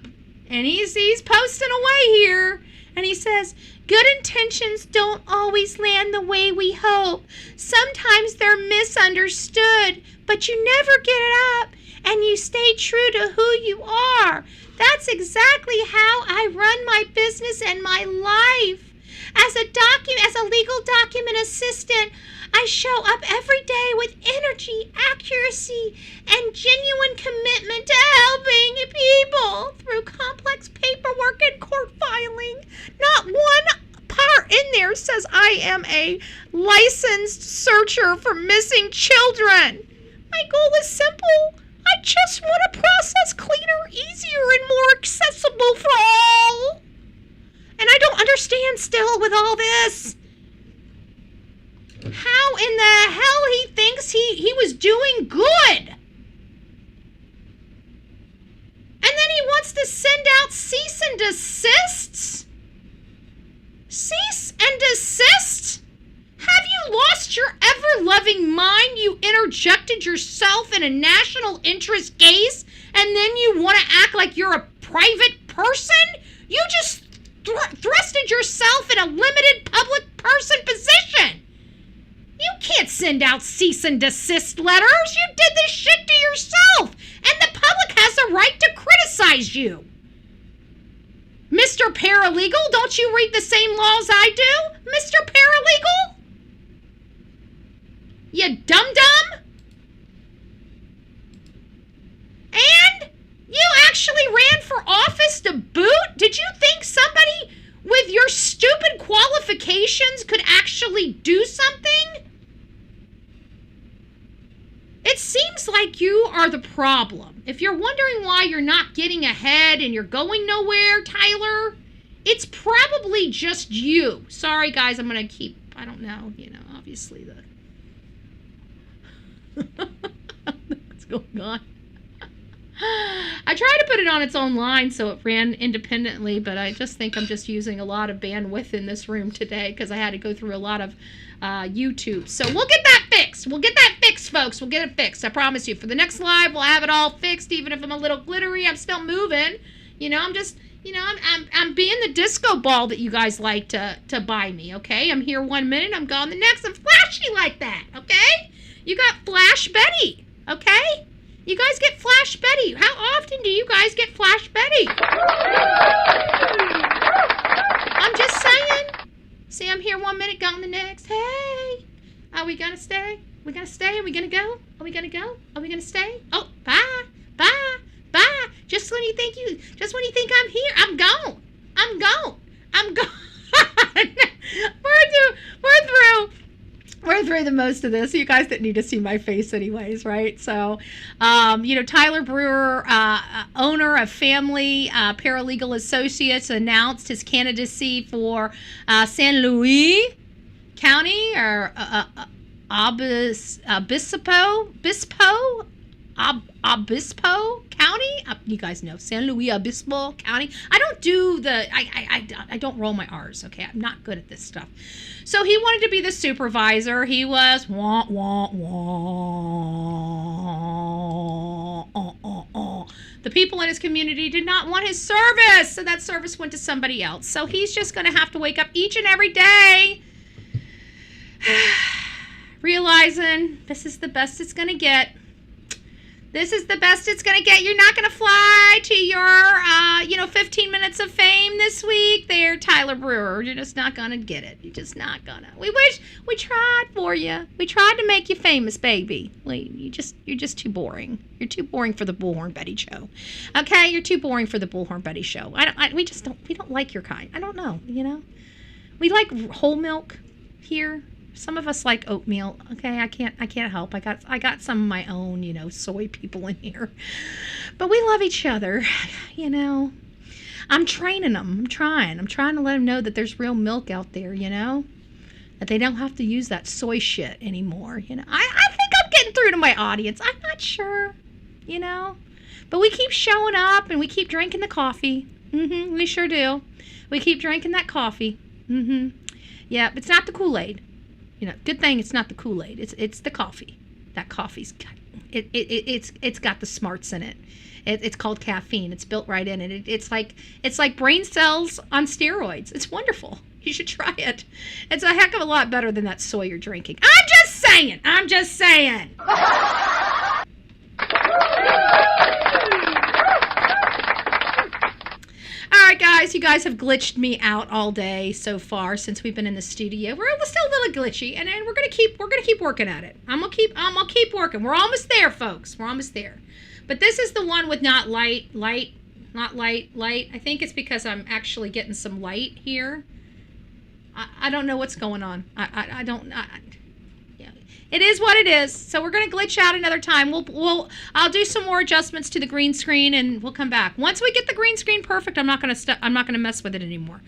Speaker 4: and he's posting away here, and he says, good intentions don't always land the way we hope. Sometimes they're misunderstood, but you never give it up, and you stay true to who you are. That's exactly how I run my business and my life. As a legal document assistant, I show up every day with energy, accuracy, and genuine commitment to helping people through complex paperwork and court filing. Not one part in there says I am a licensed searcher for missing children. My goal is simple. I just want a process cleaner, easier, and more accessible for all. And I don't understand still with all this how in the hell he thinks he was doing good. And then he wants to send out cease and desists? Cease and desist? Have you lost your ever-loving mind? You interjected yourself in a national interest case, and then you want to act like you're a private person? You just thrusted yourself in a limited public person position. You can't send out cease and desist letters. You did this shit to yourself, and the public has a right to criticize you. Mr. Paralegal, don't you read the same laws I do, Mr. Paralegal? You dum-dum? And you actually ran for office to boot? Did you think somebody with your stupid qualifications could actually do something? It seems like you are the problem. If you're wondering why you're not getting ahead and you're going nowhere, Tyler, it's probably just you. Sorry, guys, I'm going to keep, I don't know, obviously what's going on? I tried to put it on its own line so it ran independently, but I just think I'm just using a lot of bandwidth in this room today because I had to go through a lot of YouTube. So we'll get that fixed. We'll get that fixed, folks. We'll get it fixed. I promise you. For the next live, we'll have it all fixed. Even if I'm a little glittery, I'm still moving. I'm just, I'm being the disco ball that you guys like to buy me, okay? I'm here 1 minute, I'm gone the next. I'm flashy like that, okay? You got Flash Betty, okay? You guys get Flash Betty. How often do you guys get Flash Betty? I'm just saying. See, I'm here 1 minute, gone the next. Hey, are we gonna stay? We gonna stay? Are we gonna go? Are we gonna go? Are we gonna stay? Oh, bye, bye, bye. Just when you think I'm here, I'm gone. I'm gone. I'm gone. We're through the most of this. You guys didn't need to see my face anyways, right? So, Tyler Brewer, owner of Family Paralegal Associates, announced his candidacy for San Luis County, or Obispo County. You guys know San Luis Obispo County. I don't do I don't roll my R's. Okay, I'm not good at this stuff. So he wanted to be the supervisor. He was The people in his community did not want his service, so that service went to somebody else. So he's just going to have to wake up each and every day realizing this is the best it's going to get. This is the best it's going to get. You're not going to fly to your, 15 minutes of fame this week there, Tyler Brewer. You're just not going to get it. You're just not going to. We wish we tried for you. We tried to make you famous, baby. You're just too boring. You're too boring for the Bullhorn Betty show. Okay? You're too boring for the Bullhorn Betty show. We don't like your kind. I don't know, We like whole milk here. Some of us like oatmeal. Okay, I can't help. I got some of my own, soy people in here. But we love each other, I'm training them. I'm trying to let them know that there's real milk out there, that they don't have to use that soy shit anymore, I think I'm getting through to my audience. I'm not sure, But we keep showing up and we keep drinking the coffee. We sure do. We keep drinking that coffee. Yeah, but it's not the Kool-Aid. Good thing it's not the Kool-Aid. It's the coffee. That coffee's got it's got the smarts in it. It's called caffeine. It's built right in it. It's like brain cells on steroids. It's wonderful. You should try it. It's a heck of a lot better than that soy you're drinking. I'm just saying. All right, guys, you guys have glitched me out all day so far since we've been in the studio. We're still a little glitchy, and we're gonna keep working at it. I'm gonna keep working. We're almost there, folks. We're almost there. But this is the one with not light. I think it's because I'm actually getting some light here. I don't know what's going on. Yeah. It is what it is. So we're gonna glitch out another time. I'll do some more adjustments to the green screen and we'll come back. Once we get the green screen perfect, I'm not gonna mess with it anymore.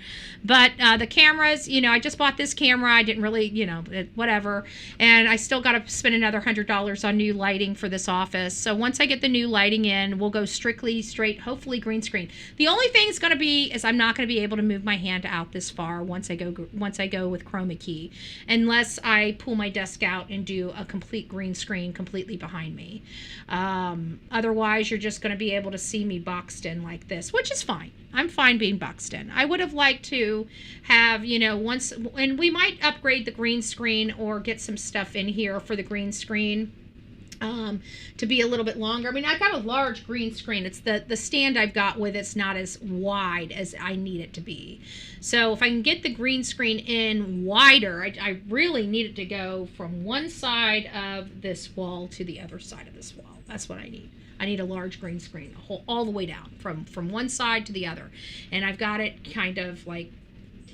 Speaker 4: But the cameras, I just bought this camera. I didn't really, whatever. And I still got to spend another $100 on new lighting for this office. So once I get the new lighting in, we'll go straight, hopefully green screen. The only thing it's going to be is I'm not going to be able to move my hand out this far once I go with chroma key, unless I pull my desk out and do a complete green screen completely behind me. Otherwise, you're just going to be able to see me boxed in like this, which is fine. I'm fine being boxed in. I would have liked to have, once, and we might upgrade the green screen or get some stuff in here for the green screen to be a little bit longer. I mean, I've got a large green screen. It's the stand I've got with it's not as wide as I need it to be. So if I can get the green screen in wider, I really need it to go from one side of this wall to the other side of this wall. That's what I need. I need a large green screen, all the way down, from one side to the other. And I've got it kind of like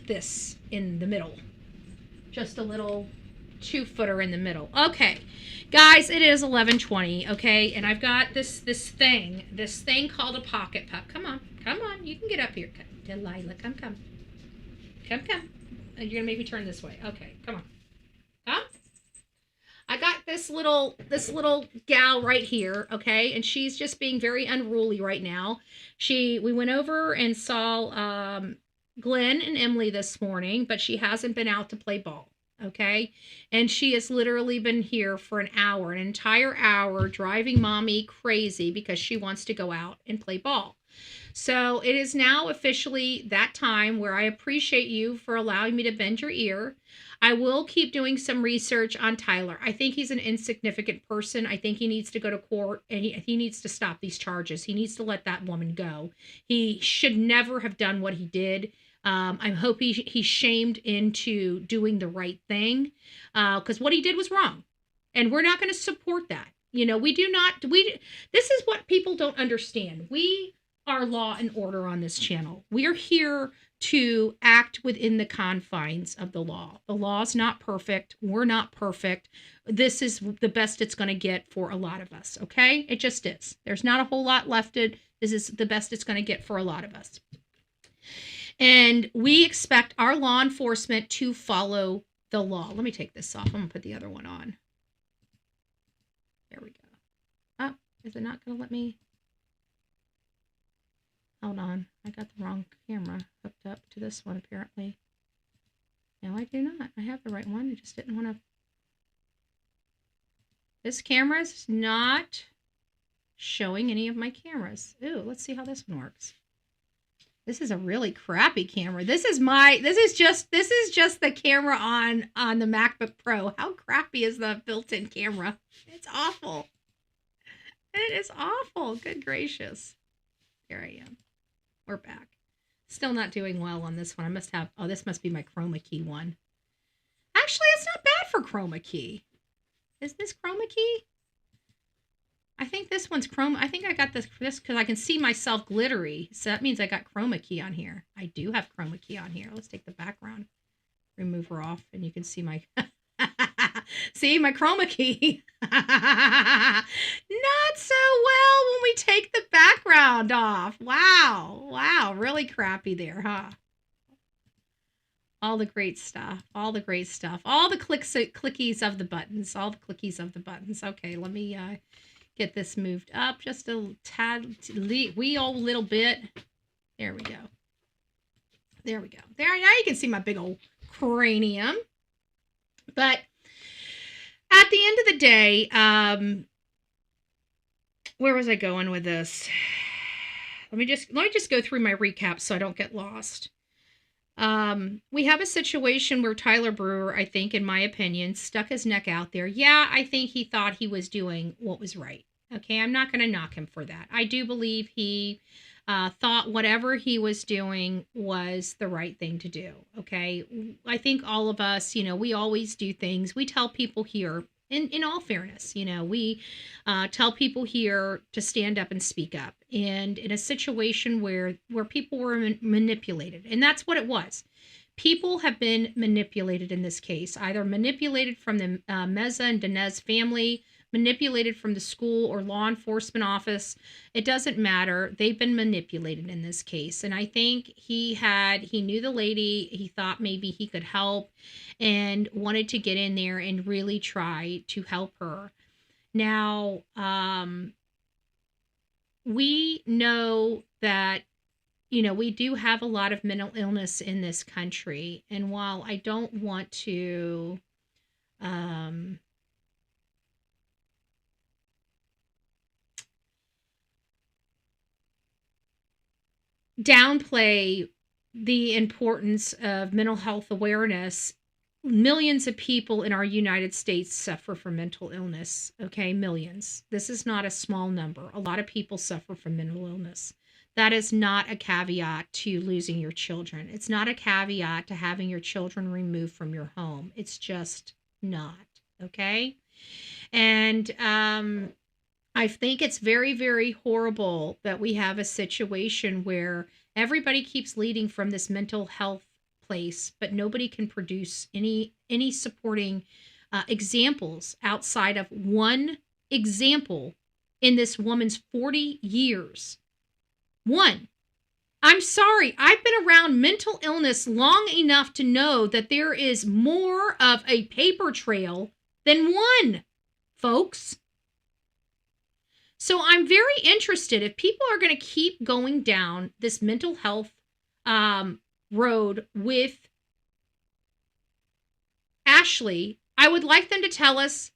Speaker 4: this in the middle. Just a little 2-footer in the middle. Okay, guys, it is 11:20, okay? And I've got this thing called a pocket pup. Come on, you can get up here. Delilah, come. You're gonna make me turn this way. Okay, come on. Come. I got this little gal right here, okay, and she's just being very unruly right now. We went over and saw Glenn and Emily this morning, but she hasn't been out to play ball, okay? And she has literally been here for an entire hour, driving mommy crazy because she wants to go out and play ball. So it is now officially that time where I appreciate you for allowing me to bend your ear. I will keep doing some research on Tyler. I think he's an insignificant person. I think he needs to go to court and he needs to stop these charges. He needs to let that woman go. He should never have done what he did. I hope he's shamed into doing the right thing because what he did was wrong. And we're not going to support that. This is what people don't understand. We are law and order on this channel. We are here to act within the confines of the law. The law's not perfect. We're not perfect. This is the best it's going to get for a lot of us, okay? It just is. There's not a whole lot left. This is the best it's going to get for a lot of us. And we expect our law enforcement to follow the law. Let me take this off. I'm going to put the other one on. There we go. Oh, is it not going to let me? Hold on. I got the wrong camera hooked up to this one, apparently. No, I do not. I have the right one. I just didn't want to. This camera is not showing any of my cameras. Ooh, let's see how this one works. This is a really crappy camera. This is just the camera on the MacBook Pro. How crappy is the built-in camera? It's awful. It is awful. Good gracious. Here I am. We're back. Still not doing well on this one. This must be my chroma key one. Actually, it's not bad for chroma key. Is this chroma key? I think this one's chroma. I think I got this because I can see myself glittery. So that means I got chroma key on here. I do have chroma key on here. Let's take the background remover off and you can see my see my chroma key. Not so well when we take the background off. Wow, really crappy there, huh? All the great stuff. All the clickies of the buttons. Okay, let me get this moved up just a tad, wee old little bit. There we go. There, now you can see my big old cranium. But at the end of the day, where was I going with this? Let me just go through my recap so I don't get lost. We have a situation where Tyler Brewer, I think, in my opinion, stuck his neck out there. Yeah, I think he thought he was doing what was right. Okay, I'm not going to knock him for that. I do believe he thought whatever he was doing was the right thing to do. Okay, I think all of us, we always do things. We tell people here, in all fairness, we tell people here to stand up and speak up. And in a situation where people were manipulated, and that's what it was. People have been manipulated in this case, either manipulated from the Meza and Dinez family, manipulated from the school or law enforcement office. It doesn't matter. They've been manipulated in this case. And I think he knew the lady. He thought maybe he could help and wanted to get in there and really try to help her. Now, we know that, we do have a lot of mental illness in this country. And while I don't want to, downplay the importance of mental health awareness, millions of people in our United States suffer from mental illness. Okay, millions. This is not a small number. A lot of people suffer from mental illness. That is not a caveat to losing your children. It's not a caveat to having your children removed from your home. It's just not. Okay? And I think it's very, very horrible that we have a situation where everybody keeps leading from this mental health place, but nobody can produce any supporting examples outside of one example in this woman's 40 years. One. I'm sorry, I've been around mental illness long enough to know that there is more of a paper trail than one, folks. So I'm very interested if people are going to keep going down this mental health road with Ashlee. I would like them to tell us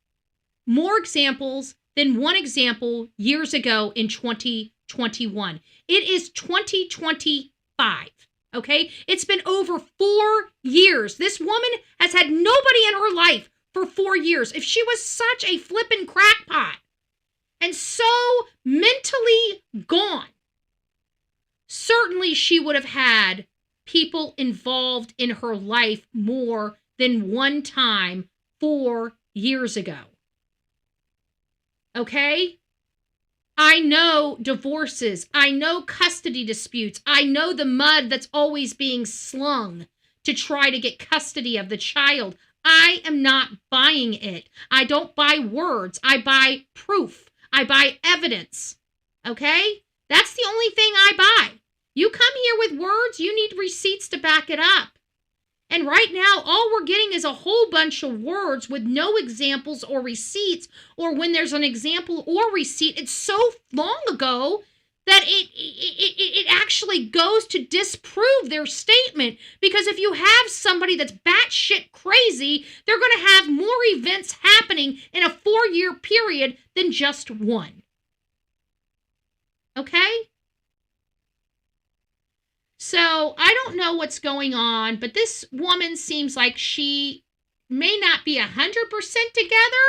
Speaker 4: more examples than one example years ago in 2021. It is 2025. Okay? It's been over 4 years. This woman has had nobody in her life for 4 years. If she was such a flippin' crackpot and so mentally gone, certainly she would have had people involved in her life more than one time 4 years ago. Okay? I know divorces. I know custody disputes. I know the mud that's always being slung to try to get custody of the child. I am not buying it. I don't buy words. I buy proof. I buy evidence. Okay? That's the only thing I buy. You come here with words, you need receipts to back it up. And right now, all we're getting is a whole bunch of words with no examples or receipts, or when there's an example or receipt, it's so long ago that it actually goes to disprove their statement. Because if you have somebody that's batshit crazy, they're going to have more events happening in a 4-year period than just one. Okay? So I don't know what's going on, but this woman seems like she may not be 100% together,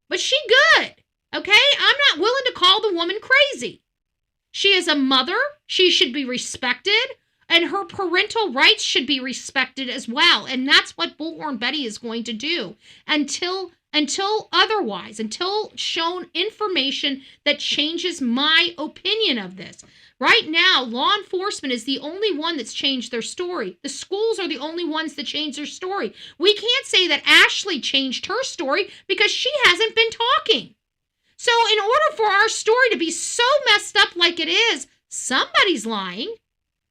Speaker 4: but she good. Okay? I'm not willing to call the woman crazy. She is a mother. She should be respected. And her parental rights should be respected as well. And that's what Bullhorn Betty is going to do until otherwise, until shown information that changes my opinion of this. Right now, law enforcement is the only one that's changed their story. The schools are the only ones that changed their story. We can't say that Ashlee changed her story because she hasn't been talking. So in order for our story to be so messed up like it is, somebody's lying.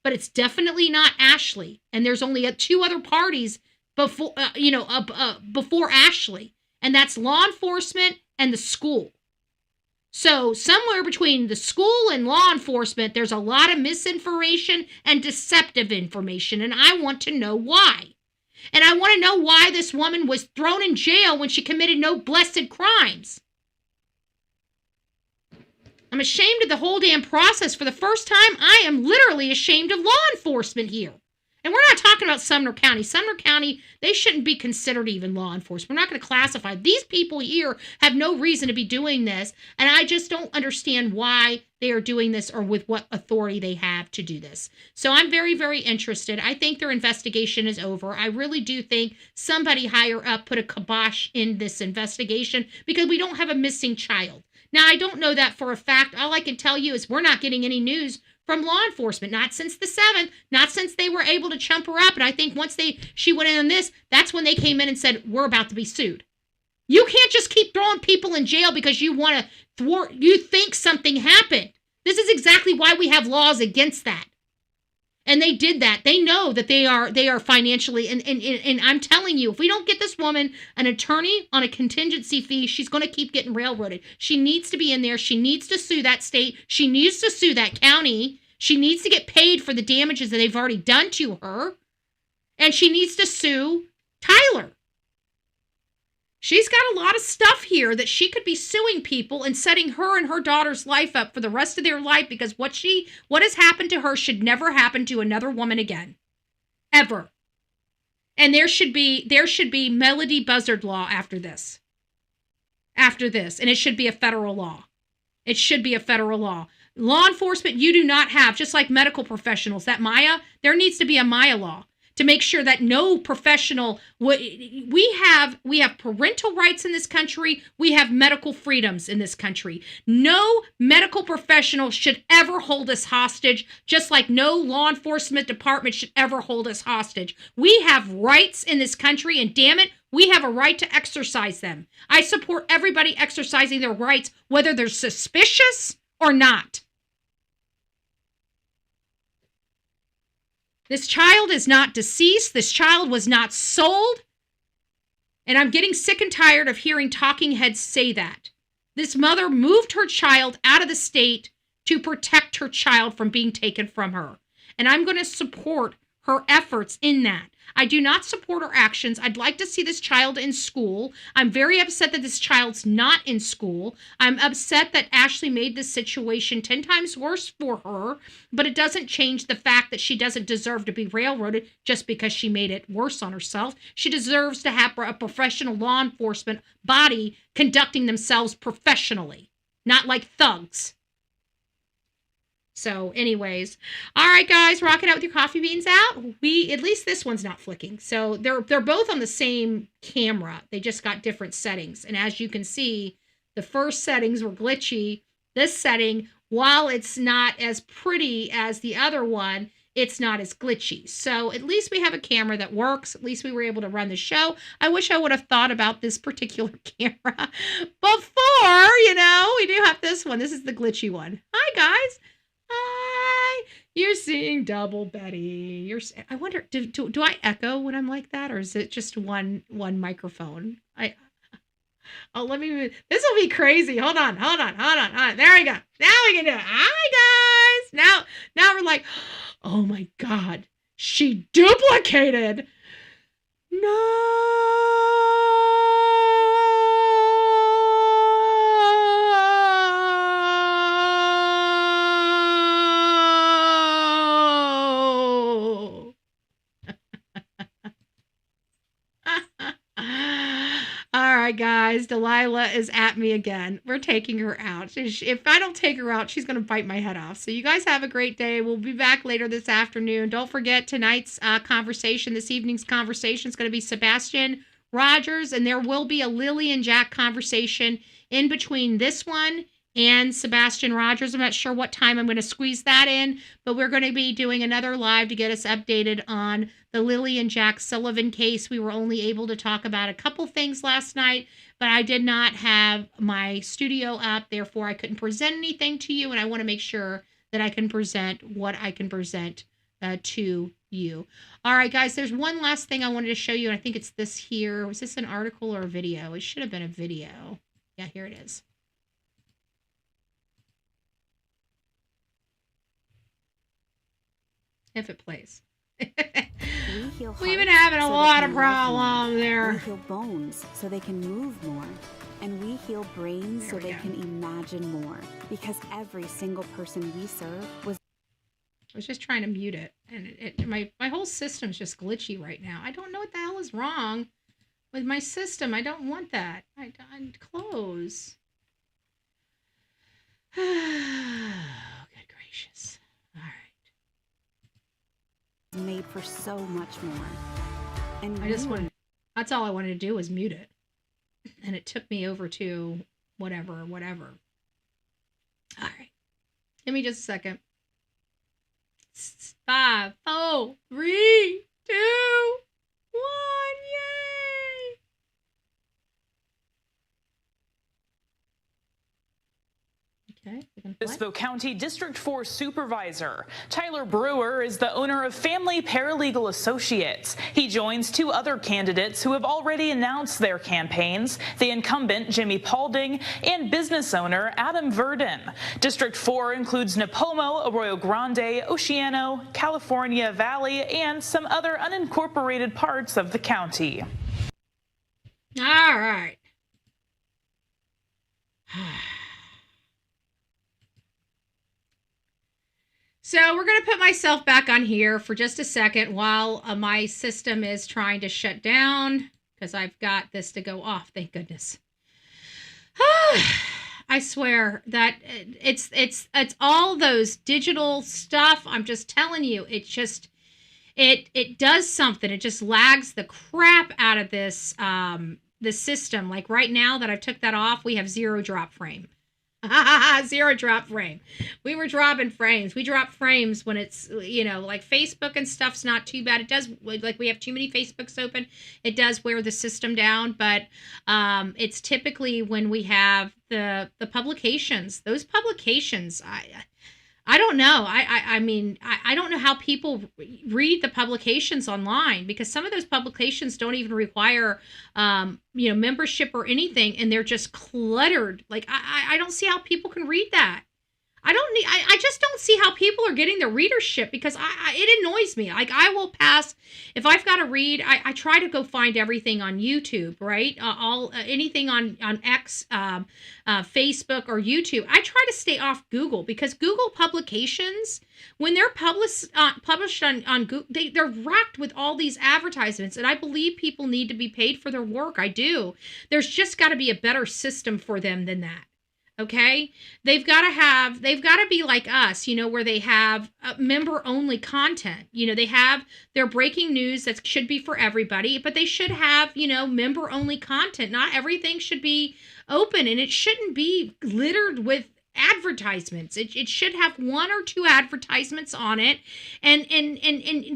Speaker 4: But it's definitely not Ashlee. And there's only two other parties before Ashlee. And that's law enforcement and the school. So somewhere between the school and law enforcement, there's a lot of misinformation and deceptive information. And I want to know why. And I want to know why this woman was thrown in jail when she committed no blessed crimes. I'm ashamed of the whole damn process. For the first time, I am literally ashamed of law enforcement here. And we're not talking about Sumner County. Sumner County, they shouldn't be considered even law enforcement. We're not going to classify. These people here have no reason to be doing this. And I just don't understand why they are doing this or with what authority they have to do this. So I'm very, very interested. I think their investigation is over. I really do think somebody higher up put a kibosh in this investigation because we don't have a missing child. Now, I don't know that for a fact. All I can tell you is we're not getting any news from law enforcement, not since the 7th, not since they were able to chump her up. And I think once she went in on this, that's when they came in and said, we're about to be sued. You can't just keep throwing people in jail because you want to thwart, you think something happened. This is exactly why we have laws against that. And they did that. They know that they are financially, and I'm telling you, if we don't get this woman an attorney on a contingency fee, she's going to keep getting railroaded. She needs to be in there. She needs to sue that state. She needs to sue that county. She needs to get paid for the damages that they've already done to her. And she needs to sue Tyler. She's got a lot of stuff here that she could be suing people and setting her and her daughter's life up for the rest of their life because what has happened to her should never happen to another woman again. Ever. And there should be Melodee Buzzard law after this. After this. And it should be a federal law. It should be a federal law. Law enforcement, you do not have, just like medical professionals, that Maya, there needs to be a Maya law. To make sure that no professional, we have parental rights in this country, we have medical freedoms in this country. No medical professional should ever hold us hostage, just like no law enforcement department should ever hold us hostage. We have rights in this country, and damn it, we have a right to exercise them. I support everybody exercising their rights, whether they're suspicious or not. This child is not deceased. This child was not sold. And I'm getting sick and tired of hearing talking heads say that. This mother moved her child out of the state to protect her child from being taken from her. And I'm going to support her efforts in that. I do not support her actions. I'd like to see this child in school. I'm very upset that this child's not in school. I'm upset that Ashlee made this situation 10 times worse for her, but it doesn't change the fact that she doesn't deserve to be railroaded just because she made it worse on herself. She deserves to have a professional law enforcement body conducting themselves professionally, not like thugs. So anyways, all right, guys, rock it out with your coffee beans out. At least this one's not flicking. So they're both on the same camera. They just got different settings. And as you can see, the first settings were glitchy. This setting, while it's not as pretty as the other one, it's not as glitchy. So at least we have a camera that works. At least we were able to run the show. I wish I would have thought about this particular camera before, we do have this one. This is the glitchy one. Hi, guys. Hi, you're seeing double Betty. I wonder, do I echo when I'm like that, or is it just one microphone? Let me move. This will be crazy. Hold on. There we go. Now we can do it. Hi, guys. Now we're like, oh my God, she duplicated. No. right, guys. Delilah is at me again. We're taking her out. If I don't take her out, she's going to bite my head off. So you guys have a great day. We'll be back later this afternoon. Don't forget tonight's conversation, this evening's conversation is going to be Sebastian Rogers, and there will be a Lily and Jack conversation in between this one and Sebastian Rogers. I'm not sure what time I'm going to squeeze that in, but we're going to be doing another live to get us updated on the Lily and Jack Sullivan case. We were only able to talk about a couple things last night, but I did not have my studio up. Therefore, I couldn't present anything to you, and I want to make sure that I can present what I can present to you. All right, guys, there's one last thing I wanted to show you, and I think it's this here. Was this an article or a video? It should have been a video. Yeah, here it is. If it plays. We've been having a lot of problems there.
Speaker 6: We heal bones so they can move more. And we heal brains so they can imagine more. Because every single person we serve was...
Speaker 4: I was just trying to mute it. And my whole system's just glitchy right now. I don't know what the hell is wrong with my system. I don't want that. I close. Oh, good gracious. All right.
Speaker 6: Made for so much more. And
Speaker 4: that's all I wanted to do was mute it. And it took me over to whatever. All right. Give me just a second. 5, 4, 3, 2, 1. Yay! Okay.
Speaker 7: Louisville County District 4 Supervisor Tyler Brewer is the owner of Family Paralegal Associates. He joins 2 other candidates who have already announced their campaigns, the incumbent Jimmy Paulding and business owner Adam Verdon. District 4 includes Nipomo, Arroyo Grande, Oceano, California Valley, and some other unincorporated parts of the county.
Speaker 4: All right. So we're going to put myself back on here for just a second while my system is trying to shut down because I've got this to go off. Thank goodness. I swear that it's all those digital stuff. I'm just telling you, it does something. It just lags the crap out of this the system. Like right now that I've took that off, we have 0 drop frame. 0 drop frame. We were dropping frames. We drop frames when it's, like Facebook and stuff's not too bad. It does, like we have too many Facebooks open. It does wear the system down, but it's typically when we have the publications. Those publications, I don't know. I mean, I don't know how people read the publications online because some of those publications don't even require, membership or anything, and they're just cluttered. Like, I don't see how people can read that. I just don't see how people are getting their readership because it annoys me. Like I will pass, if I've got to read, I try to go find everything on YouTube, right? Anything on X, Facebook or YouTube. I try to stay off Google because Google publications, when they're published on Google, they're racked with all these advertisements. And I believe people need to be paid for their work. I do. There's just got to be a better system for them than that. Okay, they've got to be like us, where they have member-only content. They have their breaking news that should be for everybody, but they should have, member-only content. Not everything should be open, and it shouldn't be littered with advertisements. It should have 1 or 2 advertisements on it, and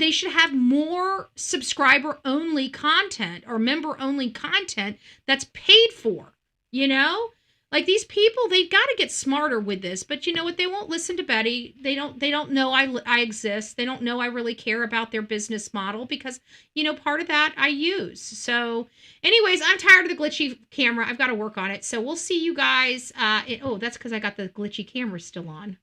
Speaker 4: they should have more subscriber-only content or member-only content that's paid for, Like these people, they've got to get smarter with this. But you know what? They won't listen to Betty. They don't know I exist. They don't know I really care about their business model because, part of that I use. So anyways, I'm tired of the glitchy camera. I've got to work on it. So we'll see you guys. That's because I got the glitchy camera still on.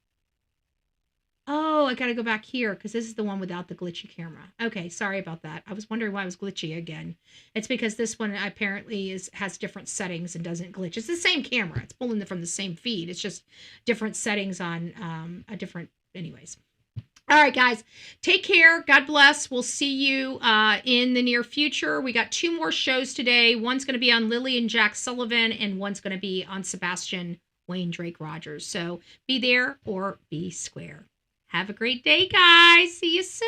Speaker 4: Oh, I got to go back here because this is the one without the glitchy camera. Okay, sorry about that. I was wondering why it was glitchy again. It's because this one apparently has different settings and doesn't glitch. It's the same camera. It's pulling from the same feed. It's just different settings on a different... Anyways. All right, guys, take care. God bless. We'll see you in the near future. We got 2 more shows today. One's going to be on Lily and Jack Sullivan, and one's going to be on Sebastian Wayne Drake Rogers. So be there or be square. Have a great day, guys. See you soon.